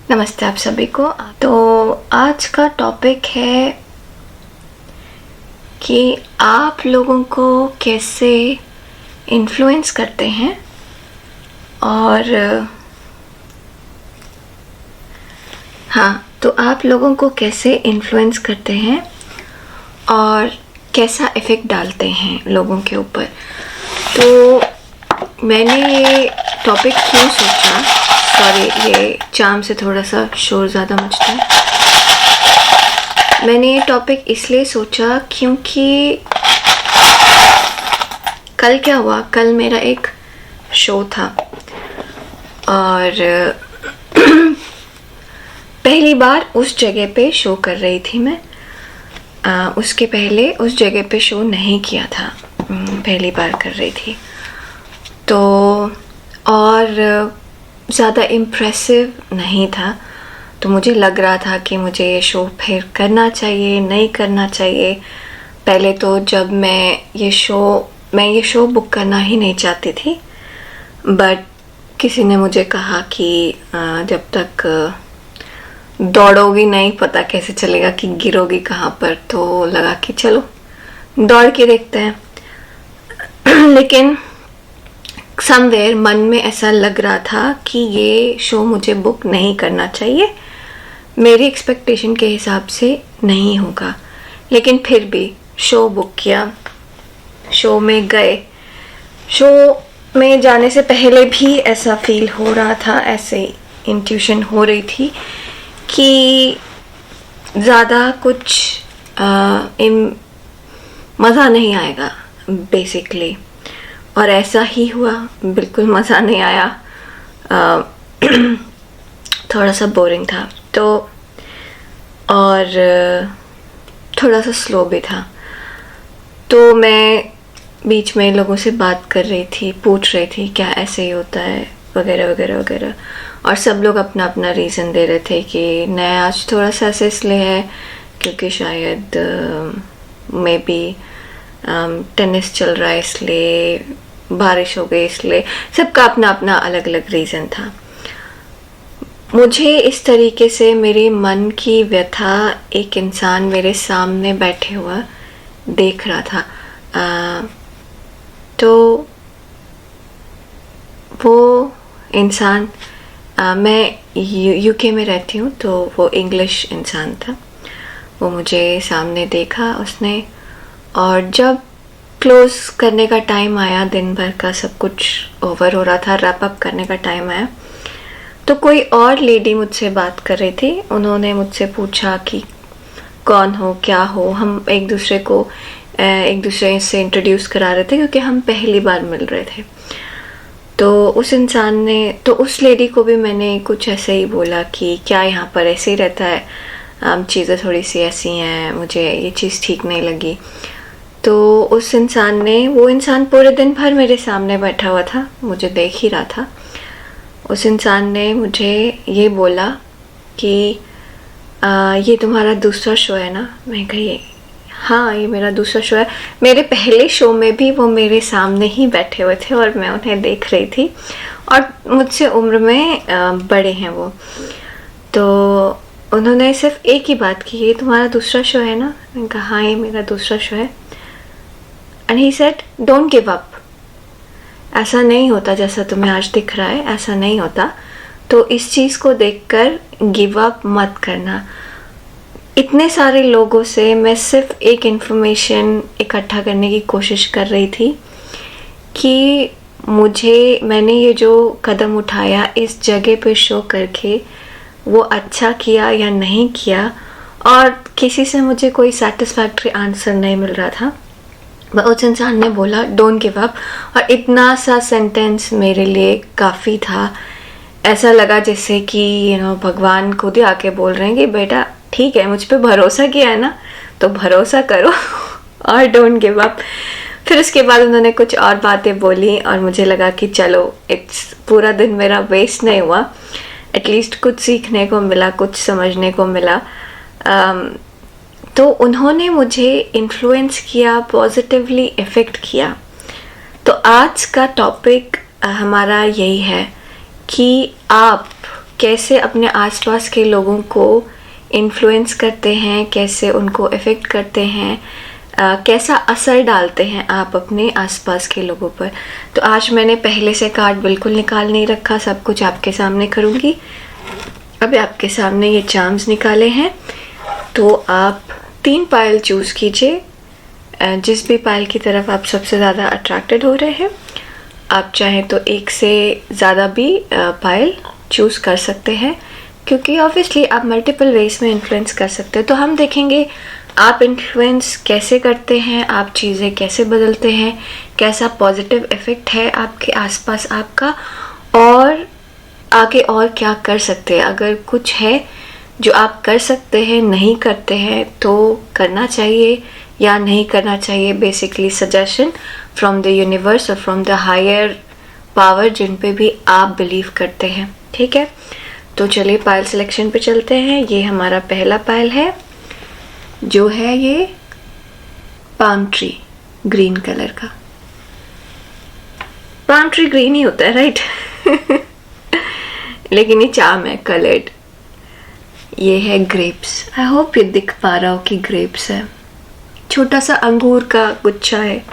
नमस्ते आप सभी को। तो आज का टॉपिक है कि आप लोगों को कैसे इन्फ्लुएंस करते हैं और तो आप लोगों को कैसे इन्फ्लुएंस करते हैं और कैसा इफ़ेक्ट डालते हैं लोगों के ऊपर। तो मैंने ये टॉपिक क्यों सोचा, सॉरी ये चाम से थोड़ा सा शोर ज़्यादा मचता है। मैंने ये टॉपिक इसलिए सोचा क्योंकि कल क्या हुआ, कल मेरा एक शो था और पहली बार उस जगह पे शो कर रही थी मैं। उसके पहले उस जगह पे शो नहीं किया था, पहली बार कर रही थी। तो और ज़्यादा इम्प्रेसिव नहीं था, तो मुझे लग रहा था कि मुझे ये शो फिर करना चाहिए नहीं करना चाहिए। पहले तो जब मैं ये शो बुक करना ही नहीं चाहती थी, बट किसी ने मुझे कहा कि जब तक दौड़ोगी नहीं पता कैसे चलेगा कि गिरोगी कहाँ पर, तो लगा कि चलो दौड़ के देखते हैं। लेकिन समवेयर मन में ऐसा लग रहा था कि ये शो मुझे बुक नहीं करना चाहिए, मेरी एक्सपेक्टेशन के हिसाब से नहीं होगा। लेकिन फिर भी शो बुक किया, शो में गए। शो में जाने से पहले भी ऐसा फील हो रहा था, ऐसे इंट्यूशन हो रही थी कि ज़्यादा कुछ मज़ा नहीं आएगा बेसिकली, और ऐसा ही हुआ। बिल्कुल मज़ा नहीं आया, थोड़ा सा बोरिंग था तो, और थोड़ा सा स्लो भी था। तो मैं बीच में लोगों से बात कर रही थी, पूछ रही थी क्या ऐसे ही होता है वगैरह वगैरह वगैरह, और सब लोग अपना अपना रीज़न दे रहे थे कि नया आज थोड़ा सा ऐसे इसलिए है क्योंकि शायद मे बी टेनिस चल रहा है इसलिए, बारिश हो गई इसलिए, सबका अपना अपना अलग अलग रीज़न था। मुझे इस तरीके से मेरे मन की व्यथा एक इंसान मेरे सामने बैठे हुआ देख रहा था। तो वो इंसान, मैं यूके में रहती हूँ, तो वो इंग्लिश इंसान था। वो मुझे सामने देखा उसने, और जब क्लोज करने का टाइम आया, दिन भर का सब कुछ ओवर हो रहा था, रैप अप करने का टाइम आया, तो कोई और लेडी मुझसे बात कर रही थी। उन्होंने मुझसे पूछा कि कौन हो, क्या हो। हम एक दूसरे से इंट्रोड्यूस करा रहे थे क्योंकि हम पहली बार मिल रहे थे। तो उस लेडी को भी मैंने कुछ ऐसे ही बोला कि क्या यहाँ पर ऐसे ही रहता है, चीज़ें थोड़ी सी ऐसी हैं, मुझे ये चीज़ ठीक नहीं लगी। तो वो इंसान पूरे दिन भर मेरे सामने बैठा हुआ था, मुझे देख ही रहा था। उस इंसान ने मुझे ये बोला कि ये तुम्हारा दूसरा शो है ना। मैं कही हाँ ये मेरा दूसरा शो है। मेरे पहले शो में भी वो मेरे सामने ही बैठे हुए थे और मैं उन्हें देख रही थी, और मुझसे उम्र में बड़े हैं वो। तो उन्होंने सिर्फ एक ही बात की, ये तुम्हारा दूसरा शो है ना। मैंने कहा हाँ ये मेरा दूसरा शो है। And he said don't give up, ऐसा नहीं होता जैसा तुम्हें आज दिख रहा है, ऐसा नहीं होता। तो इस चीज़ को देखकर गिव अप मत करना। इतने सारे लोगों से मैं सिर्फ एक इन्फॉर्मेशन इकट्ठा करने की कोशिश कर रही थी कि मैंने ये जो कदम उठाया इस जगह पे शो करके, वो अच्छा किया या नहीं किया, और किसी से मुझे कोई सेटिस्फैक्ट्री आंसर नहीं मिल रहा था। उस इंसान ने बोला डोंट गिव अप, और इतना सा सेंटेंस मेरे लिए काफ़ी था। ऐसा लगा जैसे कि भगवान खुद ही आके बोल रहे हैं कि बेटा ठीक है, मुझ पे भरोसा किया है ना, तो भरोसा करो और डोंट गिव अप। फिर उसके बाद उन्होंने कुछ और बातें बोली और मुझे लगा कि चलो पूरा दिन मेरा वेस्ट नहीं हुआ, एटलीस्ट कुछ सीखने को मिला, कुछ समझने को मिला। तो उन्होंने मुझे इन्फ्लुएंस किया, पॉजिटिवली इफ़ेक्ट किया। तो आज का टॉपिक हमारा यही है कि आप कैसे अपने आसपास के लोगों को इन्फ्लुएंस करते हैं, कैसे उनको इफ़ेक्ट करते हैं, कैसा असर डालते हैं आप अपने आसपास के लोगों पर। तो आज मैंने पहले से कार्ड बिल्कुल निकाल नहीं रखा, सब कुछ आपके सामने करूँगी। अभी आपके सामने ये चार्म्स निकाले हैं, तो आप 3 पायल चूज़ कीजिए, जिस भी पायल की तरफ आप सबसे ज़्यादा अट्रैक्टेड हो रहे हैं। आप चाहें तो एक से ज़्यादा भी पायल चूज़ कर सकते हैं, क्योंकि ऑब्वियसली आप मल्टीपल वेज में इन्फ्लुएंस कर सकते हो। तो हम देखेंगे आप इन्फ्लुएंस कैसे करते हैं, आप चीज़ें कैसे बदलते हैं, कैसा पॉजिटिव इफ़ेक्ट है आपके आसपास आपका, और आगे और क्या कर सकते हैं। अगर कुछ है जो आप कर सकते हैं, नहीं करते हैं, तो करना चाहिए या नहीं करना चाहिए। Basically suggestion from the universe और फ्रॉम द हायर पावर जिन पे भी आप बिलीव करते हैं। ठीक है, तो चलिए पायल सिलेक्शन पे चलते हैं। ये हमारा पहला पायल है, जो है ये पाम ट्री ग्रीन कलर का। पाम ट्री ग्रीन ही होता है, राइट? लेकिन ये चार्म है कलर्ड। ये है ग्रेप्स। आई होप ये दिख पा रहा हो कि ग्रेप्स है। छोटा सा अंगूर का गुच्छा है।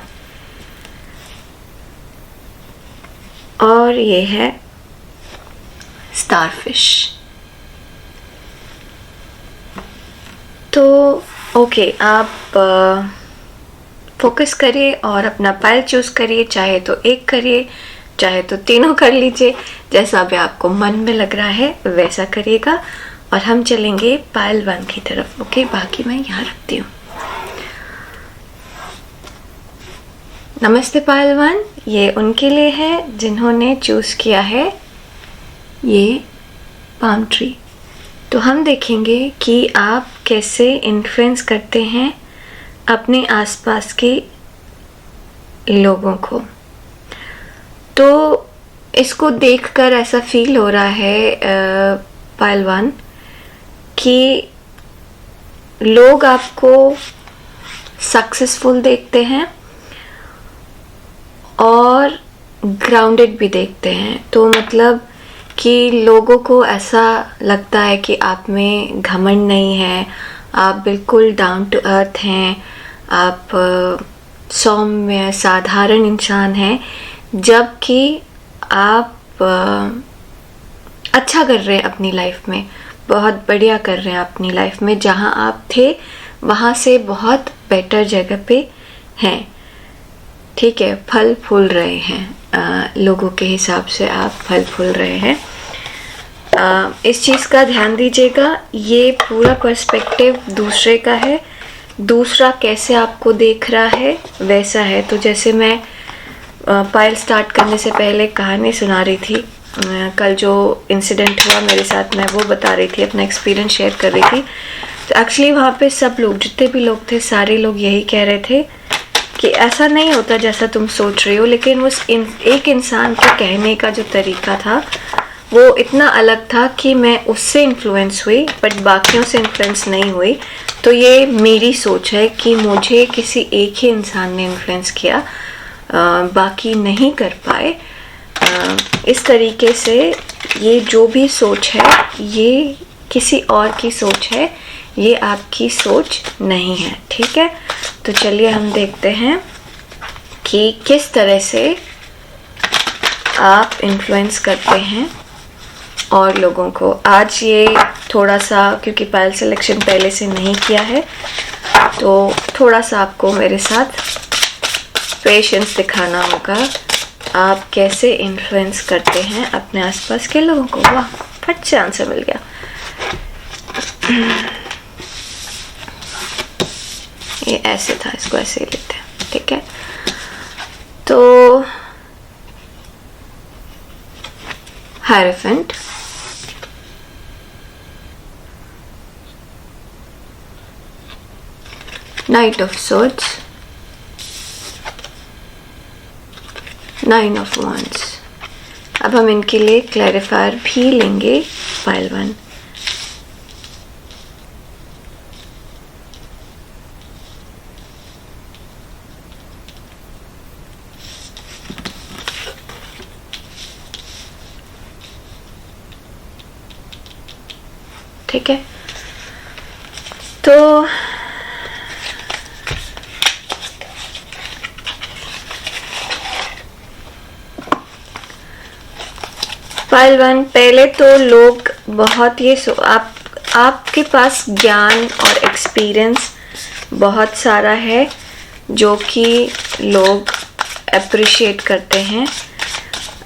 और ये है स्टारफिश। तो ओके, आप फोकस करिए और अपना पायल चूज करिए। चाहे तो एक करिए, चाहे तो तीनों कर लीजिए, जैसा भी आपको मन में लग रहा है वैसा करिएगा। और हम चलेंगे पायल 1 की तरफ। ओके, बाकी मैं यहाँ रखती हूँ। नमस्ते पायल 1, ये उनके लिए है जिन्होंने चूज किया है ये पाम ट्री। तो हम देखेंगे कि आप कैसे इन्फ्लुएंस करते हैं अपने आसपास के लोगों को। तो इसको देखकर ऐसा फील हो रहा है पायल 1 कि लोग आपको सक्सेसफुल देखते हैं और ग्राउंडेड भी देखते हैं। तो मतलब कि लोगों को ऐसा लगता है कि आप में घमंड नहीं है, आप बिल्कुल डाउन टू अर्थ हैं, आप सौम्य साधारण इंसान हैं, जबकि आप अच्छा कर रहे हैं अपनी लाइफ में, बहुत बढ़िया कर रहे हैं अपनी लाइफ में। जहाँ आप थे वहाँ से बहुत बेटर जगह पे हैं। ठीक है, फल फूल रहे हैं, लोगों के हिसाब से आप फल फूल रहे हैं। इस चीज़ का ध्यान दीजिएगा। ये पूरा पर्सपेक्टिव दूसरे का है, दूसरा कैसे आपको देख रहा है वैसा है। तो जैसे मैं पायल स्टार्ट करने से पहले कहानी सुना रही थी, कल जो इंसिडेंट हुआ मेरे साथ, मैं वो बता रही थी, अपना एक्सपीरियंस शेयर कर रही थी। तो एक्चुअली वहाँ पे सब लोग, जितने भी लोग थे, सारे लोग यही कह रहे थे कि ऐसा नहीं होता जैसा तुम सोच रही हो। लेकिन उस एक इंसान के कहने का जो तरीका था वो इतना अलग था कि मैं उससे इन्फ्लुएंस हुई, बट बाकियों से इन्फ्लुएंस नहीं हुई। तो ये मेरी सोच है कि मुझे किसी एक ही इंसान ने इन्फ्लुएंस किया, बाकी नहीं कर पाए। इस तरीके से ये जो भी सोच है ये किसी और की सोच है, ये आपकी सोच नहीं है। ठीक है, तो चलिए हम देखते हैं कि किस तरह से आप इन्फ्लुएंस करते हैं और लोगों को। आज ये थोड़ा सा, क्योंकि पायल सिलेक्शन पहले से नहीं किया है, तो थोड़ा सा आपको मेरे साथ पेशेंस दिखाना होगा। आप कैसे इन्फ्लुएंस करते हैं अपने आसपास के लोगों को। वाह, फट से आंसर मिल गया। ये ऐसे था, इसको ऐसे ही लेते हैं। ठीक है, तो hierophant, night of swords, 9 of wands. अब हम इनके लिए क्लैरिफायर भी लेंगे पायल 1। ठीक है। तो फाइल 1, पहले तो लोग बहुत ये आपके पास ज्ञान और एक्सपीरियंस बहुत सारा है जो कि लोग अप्रिशिएट करते हैं।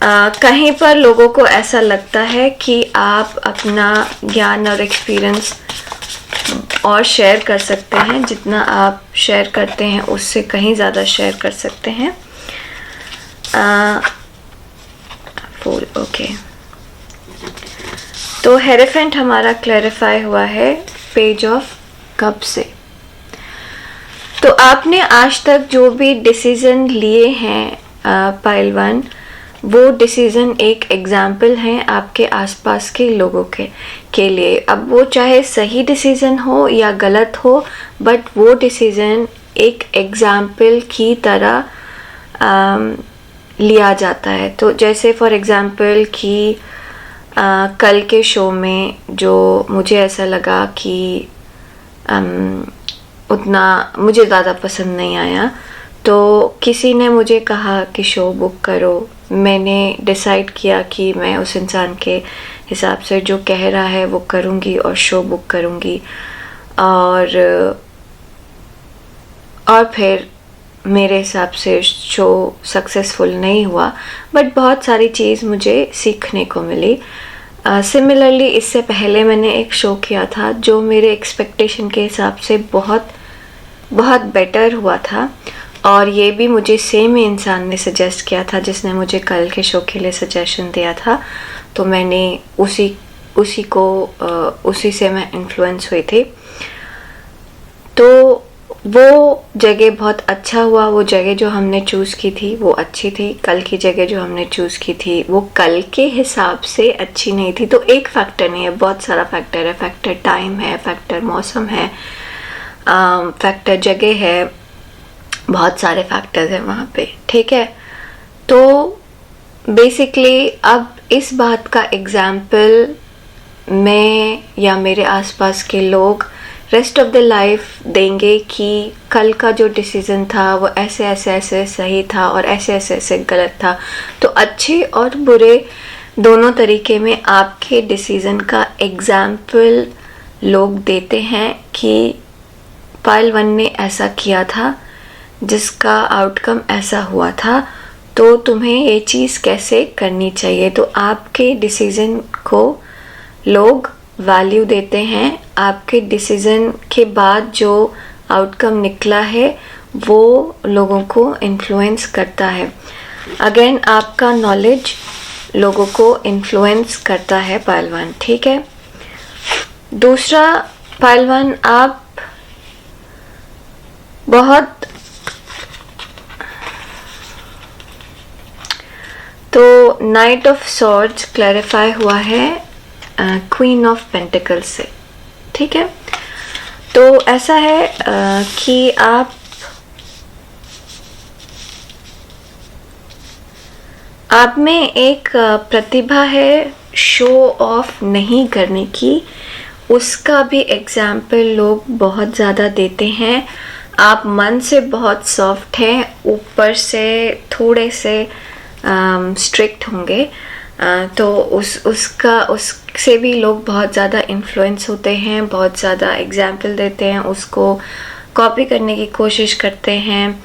कहीं पर लोगों को ऐसा लगता है कि आप अपना ज्ञान और एक्सपीरियंस और शेयर कर सकते हैं, जितना आप शेयर करते हैं उससे कहीं ज़्यादा शेयर कर सकते हैं। फूल, ओके। तो हेरेफेंट हमारा क्लैरिफाई हुआ है पेज ऑफ कप से। तो आपने आज तक जो भी डिसीजन लिए हैं पाइल 1, वो डिसीजन एक एग्जाम्पल हैं आपके आसपास के लोगों के लिए। अब वो चाहे सही डिसीजन हो या गलत हो, बट वो डिसीजन एक एग्जाम्पल की तरह लिया जाता है। तो जैसे फॉर एग्जाम्पल कि कल के शो में जो मुझे ऐसा लगा कि उतना मुझे ज़्यादा पसंद नहीं आया, तो किसी ने मुझे कहा कि शो बुक करो। मैंने डिसाइड किया कि मैं उस इंसान के हिसाब से जो कह रहा है वो करूँगी और शो बुक करूँगी। और फिर मेरे हिसाब से शो सक्सेसफुल नहीं हुआ, बट बहुत सारी चीज़ मुझे सीखने को मिली। सिमिलरली इससे पहले मैंने एक शो किया था जो मेरे एक्सपेक्टेशन के हिसाब से बहुत बहुत बेटर हुआ था, और ये भी मुझे सेम ही इंसान ने सजेस्ट किया था जिसने मुझे कल के शो के लिए सजेशन दिया था। तो मैंने उसी से मैं इन्फ्लुएंस हुई थी। तो वो जगह बहुत अच्छा हुआ। वो जगह जो हमने चूज़ की थी वो अच्छी थी। कल की जगह जो हमने चूज़ की थी वो कल के हिसाब से अच्छी नहीं थी। तो एक फैक्टर नहीं है, बहुत सारा फैक्टर है। फैक्टर टाइम है, फैक्टर मौसम है, फैक्टर जगह है, बहुत सारे फैक्टर्स हैं वहाँ पे, ठीक है। तो बेसिकली अब इस बात का एग्जाम्पल मैं या मेरे आसपास के लोग रेस्ट ऑफ द लाइफ देंगे कि कल का जो डिसीज़न था वो ऐसे ऐसे ऐसे सही था और ऐसे ऐसे ऐसे गलत था। तो अच्छे और बुरे दोनों तरीके में आपके डिसीज़न का एग्जाम्पल लोग देते हैं कि फाइल 1 ने ऐसा किया था जिसका आउटकम ऐसा हुआ था, तो तुम्हें ये चीज़ कैसे करनी चाहिए। तो आपके डिसीज़न को लोग वैल्यू देते हैं। आपके डिसीज़न के बाद जो आउटकम निकला है वो लोगों को इन्फ्लुएंस करता है। अगेन आपका नॉलेज लोगों को इन्फ्लुएंस करता है पाइल 1, ठीक है। दूसरा पाइल 1, आप बहुत तो नाइट ऑफ सॉर्ड्स क्लैरिफाई हुआ है क्वीन ऑफ पेंटिकल्स से, ठीक है। तो ऐसा है कि आप में एक प्रतिभा है शो ऑफ नहीं करने की। उसका भी एग्जाम्पल लोग बहुत ज़्यादा देते हैं। आप मन से बहुत सॉफ्ट हैं, ऊपर से थोड़े से स्ट्रिक्ट होंगे, तो उससे भी लोग बहुत ज़्यादा इन्फ्लुएंस होते हैं, बहुत ज़्यादा एग्जाम्पल देते हैं, उसको कॉपी करने की कोशिश करते हैं।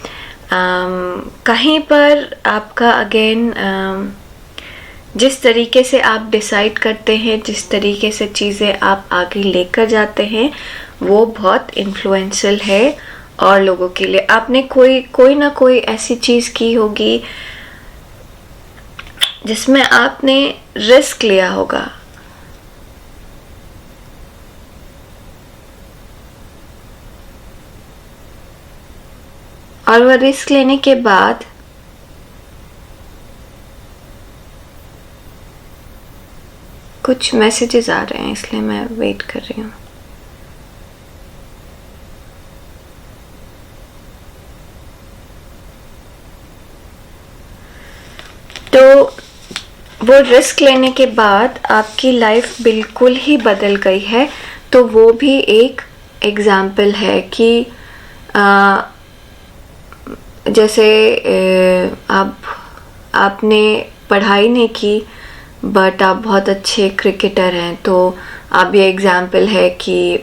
कहीं पर आपका अगेन जिस तरीके से आप डिसाइड करते हैं, जिस तरीके से चीज़ें आप आगे लेकर जाते हैं, वो बहुत इन्फ्लुएंशियल है। और लोगों के लिए आपने कोई ना कोई ऐसी चीज़ की होगी जिसमें आपने रिस्क लिया होगा, और वह रिस्क लेने के बाद कुछ मैसेजेस आ रहे हैं, इसलिए मैं वेट कर रही हूँ। तो वो रिस्क लेने के बाद आपकी लाइफ बिल्कुल ही बदल गई है। तो वो भी एक एग्जाम्पल है कि जैसे आपने पढ़ाई नहीं की बट आप बहुत अच्छे क्रिकेटर हैं, तो आप ये एग्जाम्पल है कि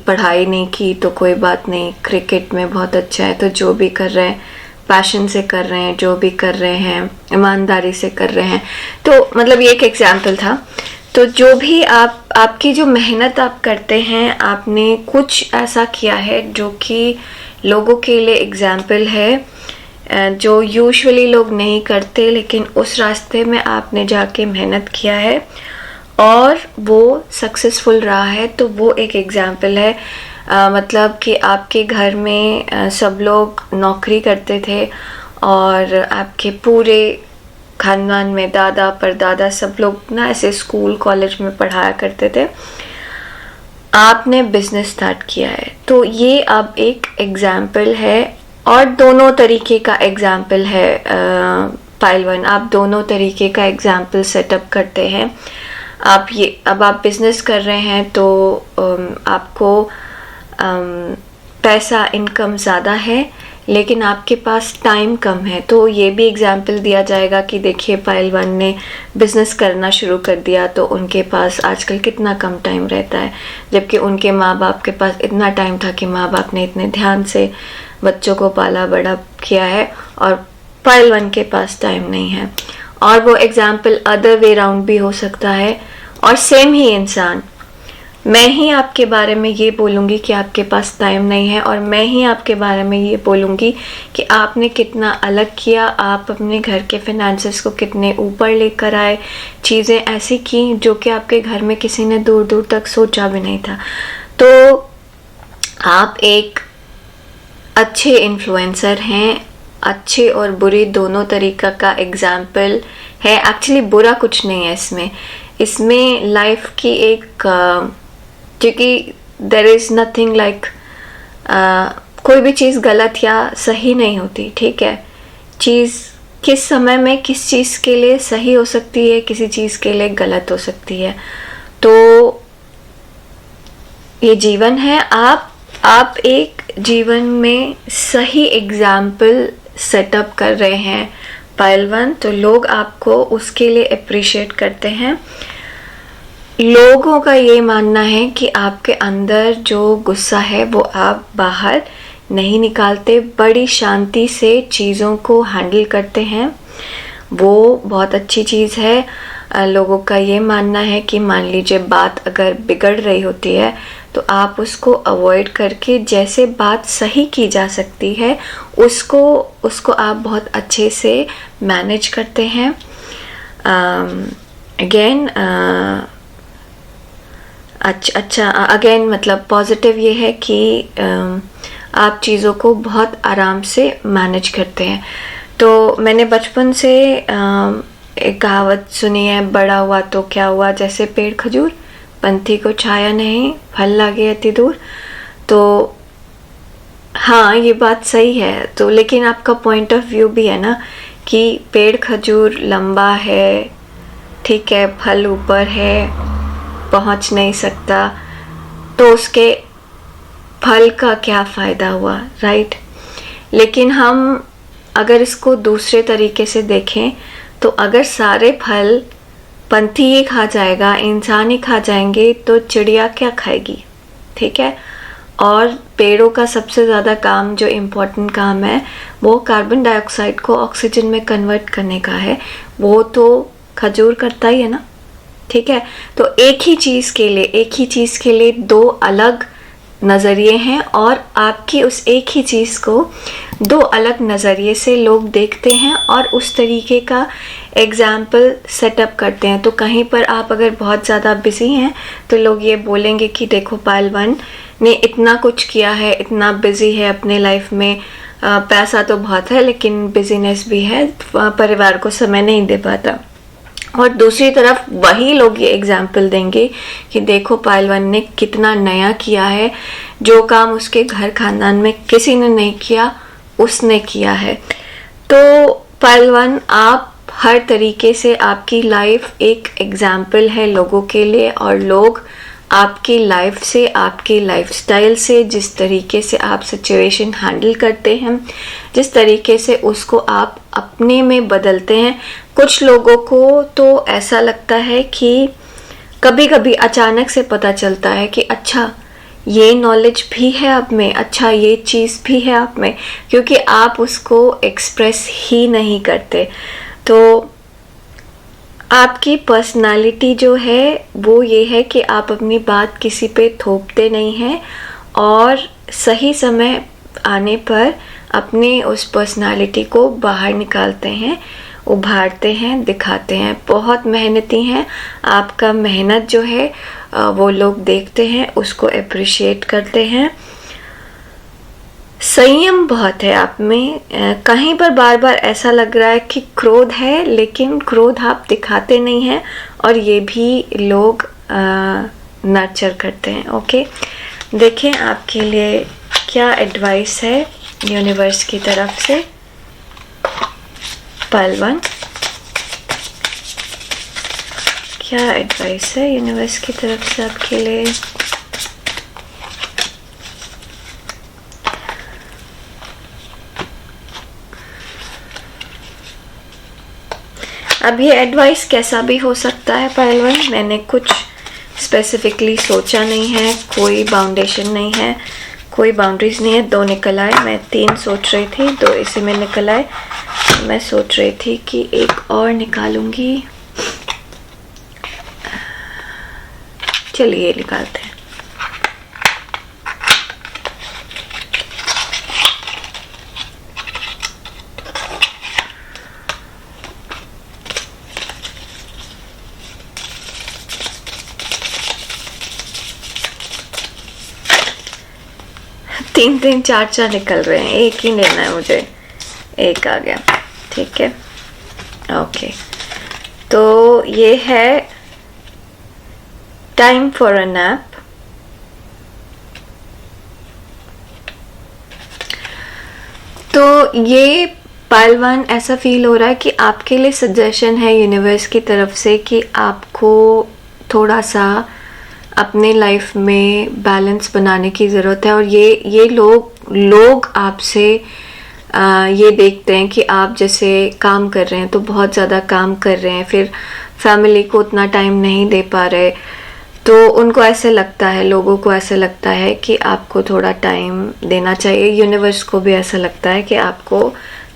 पढ़ाई नहीं की तो कोई बात नहीं, क्रिकेट में बहुत अच्छा है, तो जो भी कर रहे हैं पैशन से कर रहे हैं, जो भी कर रहे हैं ईमानदारी से कर रहे हैं। तो मतलब ये एक एग्जाम्पल था। तो जो भी आपकी जो मेहनत आप करते हैं, आपने कुछ ऐसा किया है जो कि लोगों के लिए एग्जाम्पल है, जो यूजुअली लोग नहीं करते, लेकिन उस रास्ते में आपने जाके मेहनत किया है और वो सक्सेसफुल रहा है, तो वो एक एग्जाम्पल है। मतलब कि आपके घर में सब लोग नौकरी करते थे और आपके पूरे खानदान में दादा परदादा सब लोग ना ऐसे स्कूल कॉलेज में पढ़ाया करते थे, आपने बिजनेस स्टार्ट किया है, तो ये अब एक एग्जाम्पल है। और दोनों तरीके का एग्जाम्पल है पाइलवन, आप दोनों तरीके का एग्जाम्पल सेटअप करते हैं। आप बिजनेस कर रहे हैं तो आपको पैसा इनकम ज़्यादा है लेकिन आपके पास टाइम कम है, तो ये भी एग्जाम्पल दिया जाएगा कि देखिए पाइलवन ने बिज़नेस करना शुरू कर दिया तो उनके पास आजकल कितना कम टाइम रहता है, जबकि उनके माँ बाप के पास इतना टाइम था कि माँ बाप ने इतने ध्यान से बच्चों को पाला बड़ा किया है और पाइलवन के पास टाइम नहीं है। और वो एग्जाम्पल अदर वे राउंड भी हो सकता है। और सेम ही इंसान, मैं ही आपके बारे में ये बोलूँगी कि आपके पास टाइम नहीं है और मैं ही आपके बारे में ये बोलूँगी कि आपने कितना अलग किया, आप अपने घर के फाइनेंसेस को कितने ऊपर लेकर आए, चीज़ें ऐसी की जो कि आपके घर में किसी ने दूर दूर तक सोचा भी नहीं था। तो आप एक अच्छे इन्फ्लुएंसर हैं, अच्छे और बुरी दोनों तरीका का एग्जाम्पल है। एक्चुअली बुरा कुछ नहीं है इसमें लाइफ की एक क्योंकि देयर इज़ नथिंग लाइक कोई भी चीज़ गलत या सही नहीं होती, ठीक है। चीज़ किस समय में किस चीज़ के लिए सही हो सकती है, किसी चीज़ के लिए गलत हो सकती है। तो ये जीवन है, आप एक जीवन में सही एग्जाम्पल सेटअप कर रहे हैं पाइलवन, तो लोग आपको उसके लिए अप्रिशिएट करते हैं। लोगों का ये मानना है कि आपके अंदर जो गुस्सा है वो आप बाहर नहीं निकालते, बड़ी शांति से चीज़ों को हैंडल करते हैं, वो बहुत अच्छी चीज़ है। लोगों का ये मानना है कि मान लीजिए बात अगर बिगड़ रही होती है तो आप उसको अवॉइड करके जैसे बात सही की जा सकती है उसको आप बहुत अच्छे से मैनेज करते हैं। अगेन मतलब पॉजिटिव ये है कि आप चीज़ों को बहुत आराम से मैनेज करते हैं। तो मैंने बचपन से एक कहावत सुनी है, बड़ा हुआ तो क्या हुआ, जैसे पेड़ खजूर पंथी को छाया नहीं, फल लागे अति दूर। तो हाँ ये बात सही है, तो लेकिन आपका पॉइंट ऑफ व्यू भी है ना कि पेड़ खजूर लंबा है, ठीक है, फल ऊपर है, पहुंच नहीं सकता, तो उसके फल का क्या फ़ायदा हुआ, राइट। लेकिन हम अगर इसको दूसरे तरीके से देखें तो अगर सारे फल पंथी ही खा जाएगा, इंसान ही खा जाएंगे, तो चिड़िया क्या खाएगी, ठीक है। और पेड़ों का सबसे ज़्यादा काम, जो इम्पोर्टेंट काम है, वो कार्बन डाइऑक्साइड को ऑक्सीजन में कन्वर्ट करने का है, वो तो खजूर करता ही है ना, ठीक है। तो एक ही चीज़ के लिए दो अलग नज़रिए हैं और आपकी उस एक ही चीज़ को दो अलग नज़रिए से लोग देखते हैं और उस तरीके का एग्जाम्पल सेटअप करते हैं। तो कहीं पर आप अगर बहुत ज़्यादा बिजी हैं तो लोग ये बोलेंगे कि देखो पाइलवन ने इतना कुछ किया है, इतना बिजी है अपने लाइफ में, पैसा तो बहुत है लेकिन बिजीनेस भी है, परिवार को समय नहीं दे पाता। और दूसरी तरफ वही लोग ये एग्जाम्पल देंगे कि देखो पाइलवन ने कितना नया किया है, जो काम उसके घर खानदान में किसी ने नहीं किया उसने किया है। तो पाइलवन आप हर तरीके से, आपकी लाइफ एक एग्जाम्पल है लोगों के लिए और लोग आपकी लाइफ से, आपकी लाइफस्टाइल से, जिस तरीके से आप सिचुएशन हैंडल करते हैं, जिस तरीके से उसको आप अपने में बदलते हैं। कुछ लोगों को तो ऐसा लगता है कि कभी कभी अचानक से पता चलता है कि अच्छा ये नॉलेज भी है आप में, अच्छा ये चीज़ भी है आप में, क्योंकि आप उसको एक्सप्रेस ही नहीं करते। तो आपकी पर्सनालिटी जो है वो ये है कि आप अपनी बात किसी पे थोपते नहीं हैं और सही समय आने पर अपने उस पर्सनालिटी को बाहर निकालते हैं, उभारते हैं, दिखाते हैं। बहुत मेहनती हैं, आपका मेहनत जो है वो लोग देखते हैं, उसको अप्रिशिएट करते हैं। संयम बहुत है आप में। कहीं पर बार बार ऐसा लग रहा है कि क्रोध है, लेकिन क्रोध आप दिखाते नहीं हैं और ये भी लोग नर्चर करते हैं। ओके, देखें आपके लिए क्या एडवाइस है यूनिवर्स की तरफ से। पाइल 1, क्या एडवाइस है यूनिवर्स की तरफ से आपके लिए। अब ये एडवाइस कैसा भी हो सकता है पाइल 1, मैंने कुछ स्पेसिफिकली सोचा नहीं है, कोई बाउंडेशन नहीं है, कोई बाउंड्रीज नहीं है। 2 निकल आए, मैं 3 सोच रही थी, 2 इसी में निकल आए। मैं सोच रही थी कि एक और निकालूंगी, चलिए निकालते हैं। तीन 3 4 4 निकल रहे हैं, एक ही लेना है मुझे, एक आ गया, ठीक है। ओके, तो ये है टाइम फॉर अ नैप। तो ये पाइल 1 ऐसा फील हो रहा है कि आपके लिए सजेशन है यूनिवर्स की तरफ से कि आपको थोड़ा सा अपने लाइफ में बैलेंस बनाने की ज़रूरत है। और ये लोग आपसे ये देखते हैं कि आप जैसे काम कर रहे हैं तो बहुत ज़्यादा काम कर रहे हैं, फिर फैमिली को उतना टाइम नहीं दे पा रहे, तो उनको ऐसे लगता है, लोगों को ऐसे लगता है कि आपको थोड़ा टाइम देना चाहिए। यूनिवर्स को भी ऐसा लगता है कि आपको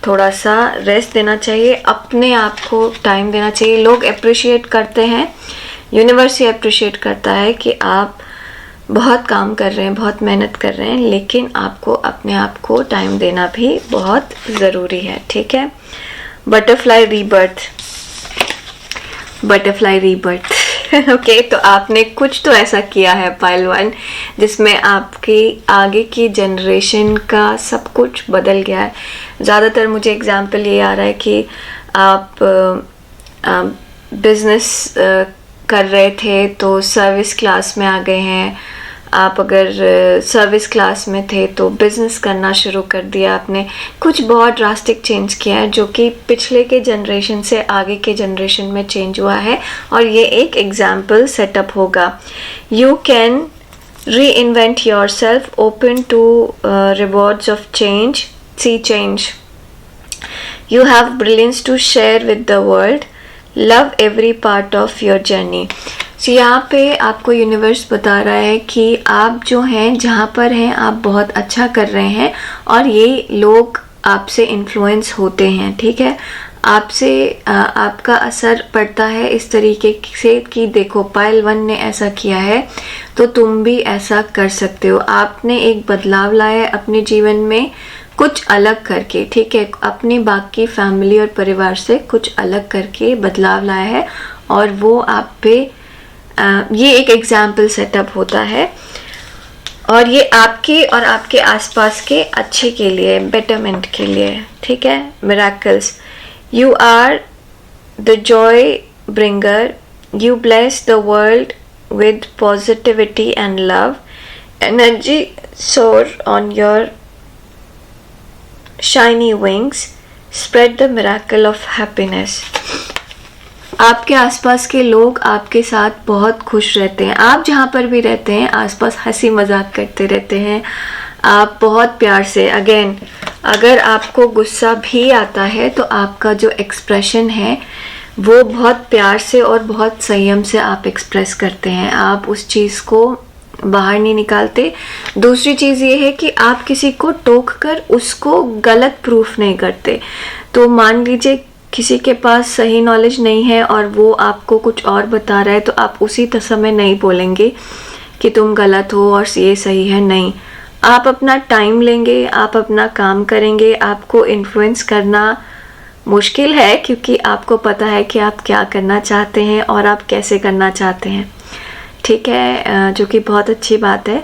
थोड़ा सा रेस्ट देना चाहिए, अपने आप को टाइम देना चाहिए। लोग अप्रिशिएट करते हैं, यूनिवर्स ये अप्रिशिएट करता है कि आप बहुत काम कर रहे हैं, बहुत मेहनत कर रहे हैं, लेकिन आपको अपने आप को टाइम देना भी बहुत ज़रूरी है, ठीक है। Butterfly rebirth, butterfly rebirth okay, तो आपने कुछ तो ऐसा किया है पाइल 1 जिसमें आपकी आगे की जनरेशन का सब कुछ बदल गया है। ज़्यादातर मुझे एग्जांपल ये आ रहा है कि आप बिजनेस कर रहे थे तो सर्विस क्लास में आ गए हैं, आप अगर सर्विस क्लास में थे तो बिज़नेस करना शुरू कर दिया आपने। कुछ बहुत ड्रास्टिक चेंज किया है जो कि पिछले के जनरेशन से आगे के जनरेशन में चेंज हुआ है, और ये एक एग्जाम्पल सेटअप होगा। You can reinvent yourself, open to rewards of change, see change. You have brilliance to share with the world, love every part of your journey. So यहाँ पे आपको universe बता रहा है कि आप जो हैं, जहाँ पर हैं, आप बहुत अच्छा कर रहे हैं और ये लोग आपसे इन्फ्लुएंस होते हैं, ठीक है। आपसे आपका असर पड़ता है इस तरीके से कि देखो पाइल 1 ने ऐसा किया है तो तुम भी ऐसा कर सकते हो। आपने एक बदलाव लाया है अपने जीवन में, कुछ अलग करके, ठीक है, अपनी बाकी फैमिली और परिवार से कुछ अलग करके बदलाव लाया है, और वो आप पे ये एक एग्जाम्पल सेटअप होता है, और ये आपके और आपके आसपास के अच्छे के लिए, बेटरमेंट के लिए, ठीक है। Miracles, you are the joy bringer, you bless the world with positivity and love, energy soar on your shiny wings, spread the miracle of happiness. आपके आसपास के लोग आपके साथ बहुत खुश रहते हैं। आप जहाँ पर भी रहते हैं आसपास हंसी मजाक करते रहते हैं, आप बहुत प्यार से, अगेन अगर आपको गुस्सा भी आता है तो आपका जो एक्सप्रेशन है वो बहुत प्यार से और बहुत संयम से आप एक्सप्रेस करते हैं, आप उस चीज़ को बाहर नहीं निकालते। दूसरी चीज़ ये है कि आप किसी को टोक कर उसको गलत प्रूफ नहीं करते। तो मान लीजिए किसी के पास सही नॉलेज नहीं है और वो आपको कुछ और बता रहा है, तो आप उसी समय नहीं बोलेंगे कि तुम गलत हो और ये सही है, नहीं। आप अपना टाइम लेंगे, आप अपना काम करेंगे। आपको इन्फ्लुएंस करना मुश्किल है क्योंकि आपको पता है कि आप क्या करना चाहते हैं और आप कैसे करना चाहते हैं, ठीक है, जो कि बहुत अच्छी बात है।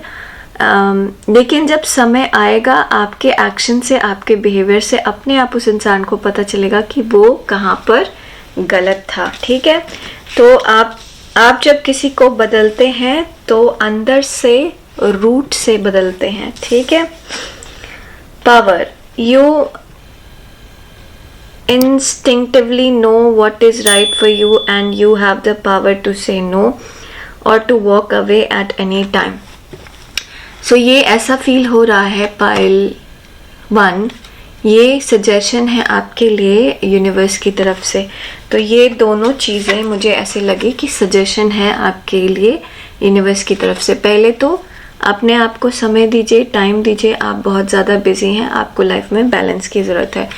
लेकिन जब समय आएगा आपके एक्शन से, आपके बिहेवियर से अपने आप उस इंसान को पता चलेगा कि वो कहाँ पर गलत था, ठीक है। तो आप जब किसी को बदलते हैं तो अंदर से, रूट से बदलते हैं, ठीक है। Power, you instinctively know what is right for you and you have the power to say no or to walk away at any time. So ये ऐसा फील हो रहा है पाइल 1, ये सजेशन है आपके लिए यूनिवर्स की तरफ से। तो ये दोनों चीज़ें मुझे ऐसे लगी कि सजेशन है आपके लिए यूनिवर्स की तरफ से। पहले तो अपने आप को समय दीजिए, टाइम दीजिए, आप बहुत ज़्यादा बिजी हैं, आपको लाइफ में बैलेंस की ज़रूरत है।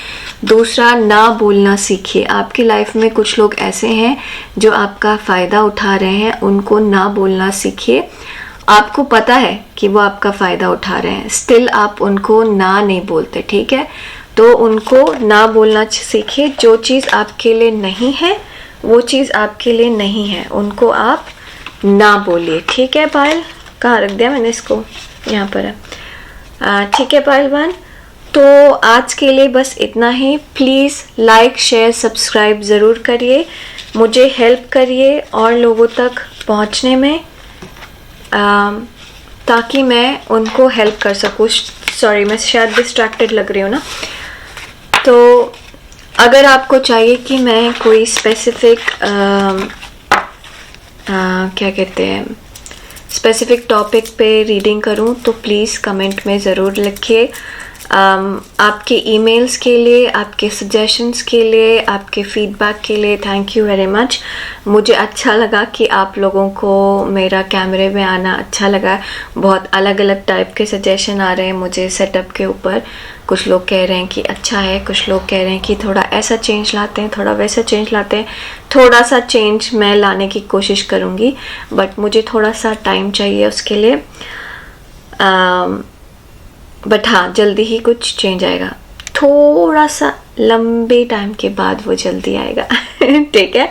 दूसरा, ना बोलना सीखिए। आपकी लाइफ में कुछ लोग ऐसे हैं जो आपका फ़ायदा उठा रहे हैं, उनको ना बोलना सीखिए। आपको पता है कि वो आपका फ़ायदा उठा रहे हैं, स्टिल आप उनको ना नहीं बोलते, ठीक है। तो उनको ना बोलना सीखिए। जो चीज़ आपके लिए नहीं है वो चीज़ आपके लिए नहीं है, उनको आप ना बोलिए, ठीक है। पायल, कहाँ रख दिया मैंने इसको, यहाँ पर है, ठीक है पायल 1। तो आज के लिए बस इतना ही। प्लीज़ लाइक, शेयर, सब्सक्राइब ज़रूर करिए, मुझे हेल्प करिए और लोगों तक पहुँचने में, ताकि मैं उनको हेल्प कर सकूँ। सॉरी, मैं शायद डिस्ट्रैक्टेड लग रही हूँ ना। तो अगर आपको चाहिए कि मैं कोई स्पेसिफिक क्या कहते हैं, स्पेसिफिक टॉपिक पे रीडिंग करूं, तो प्लीज़ कमेंट में ज़रूर लिखिए। आपके ईमेल्स के लिए, आपके सजेशंस के लिए, आपके फीडबैक के लिए थैंक यू वेरी मच। मुझे अच्छा लगा कि आप लोगों को मेरा कैमरे में आना अच्छा लगा। बहुत अलग अलग टाइप के सजेशन आ रहे हैं मुझे सेटअप के ऊपर। कुछ लोग कह रहे हैं कि अच्छा है, कुछ लोग कह रहे हैं कि थोड़ा ऐसा चेंज लाते हैं, थोड़ा वैसा चेंज लाते हैं। थोड़ा सा चेंज मैं लाने की कोशिश करूँगी, बट मुझे थोड़ा सा टाइम चाहिए उसके लिए। बट हाँ, जल्दी ही कुछ चेंज आएगा, थोड़ा सा लंबे टाइम के बाद वो जल्दी आएगा ठीक है।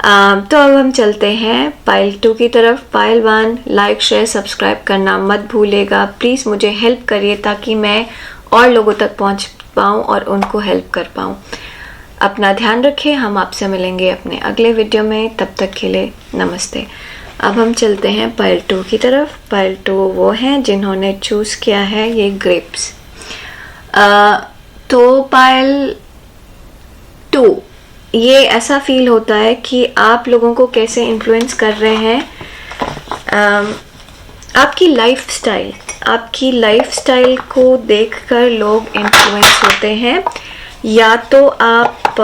तो अब हम चलते हैं पाइल 2 की तरफ। पाइल 1, लाइक, शेयर, सब्सक्राइब करना मत भूलेगा। प्लीज़ मुझे हेल्प करिए ताकि मैं और लोगों तक पहुंच पाऊँ और उनको हेल्प कर पाऊँ। अपना ध्यान रखें, हम आपसे मिलेंगे अपने अगले वीडियो में, तब तक के लिए नमस्ते। अब हम चलते हैं पाइल 2 की तरफ। पाइल 2 वो हैं जिन्होंने चूज़ किया है ये ग्रेप्स। तो पाइल 2, ये ऐसा फील होता है कि आप लोगों को कैसे इन्फ्लुएंस कर रहे हैं, आपकी लाइफस्टाइल को देखकर लोग इन्फ्लुएंस होते हैं। या तो आप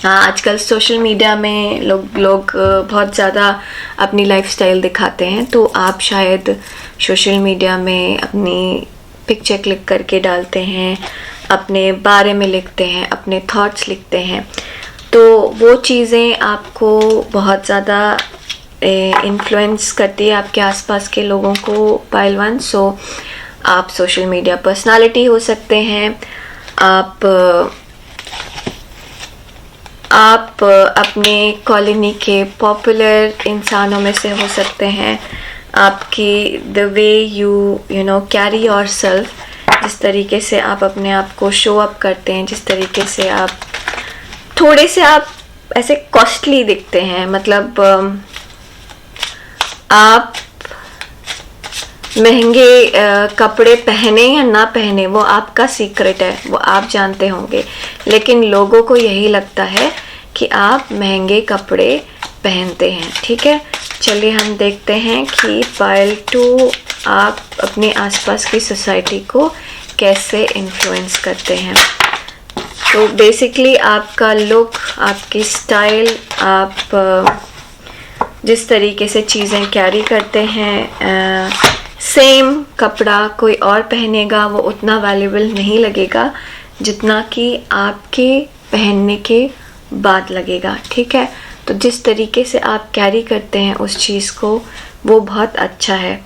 आजकल सोशल मीडिया में लोग बहुत ज़्यादा अपनी लाइफस्टाइल दिखाते हैं, तो आप शायद सोशल मीडिया में अपनी पिक्चर क्लिक करके डालते हैं, अपने बारे में लिखते हैं, अपने थॉट्स लिखते हैं। तो वो चीज़ें आपको बहुत ज़्यादा इन्फ्लुएंस करती है आपके आसपास के लोगों को, पाइल 1। सो आप सोशल मीडिया पर्सनालिटी हो सकते हैं, आप अपने कॉलोनी के पॉपुलर इंसानों में से हो सकते हैं। आपकी the way you know carry your self, जिस तरीके से आप अपने आप को शो अप करते हैं, जिस तरीके से आप थोड़े से आप ऐसे कॉस्टली दिखते हैं, मतलब आप महंगे कपड़े पहने या ना पहने वो आपका सीक्रेट है, वो आप जानते होंगे। लेकिन लोगों को यही लगता है कि आप महंगे कपड़े पहनते हैं। ठीक है, चलिए हम देखते हैं कि पायल 2 आप अपने आसपास की सोसाइटी को कैसे इन्फ्लुएंस करते हैं। तो बेसिकली आपका लुक, आपकी स्टाइल, आप जिस तरीके से चीज़ें कैरी करते हैं, सेम कपड़ा कोई और पहनेगा वो उतना वैल्यूबल नहीं लगेगा जितना कि आपके पहनने के बाद लगेगा। ठीक है, तो जिस तरीके से आप कैरी करते हैं उस चीज़ को, वो बहुत अच्छा है।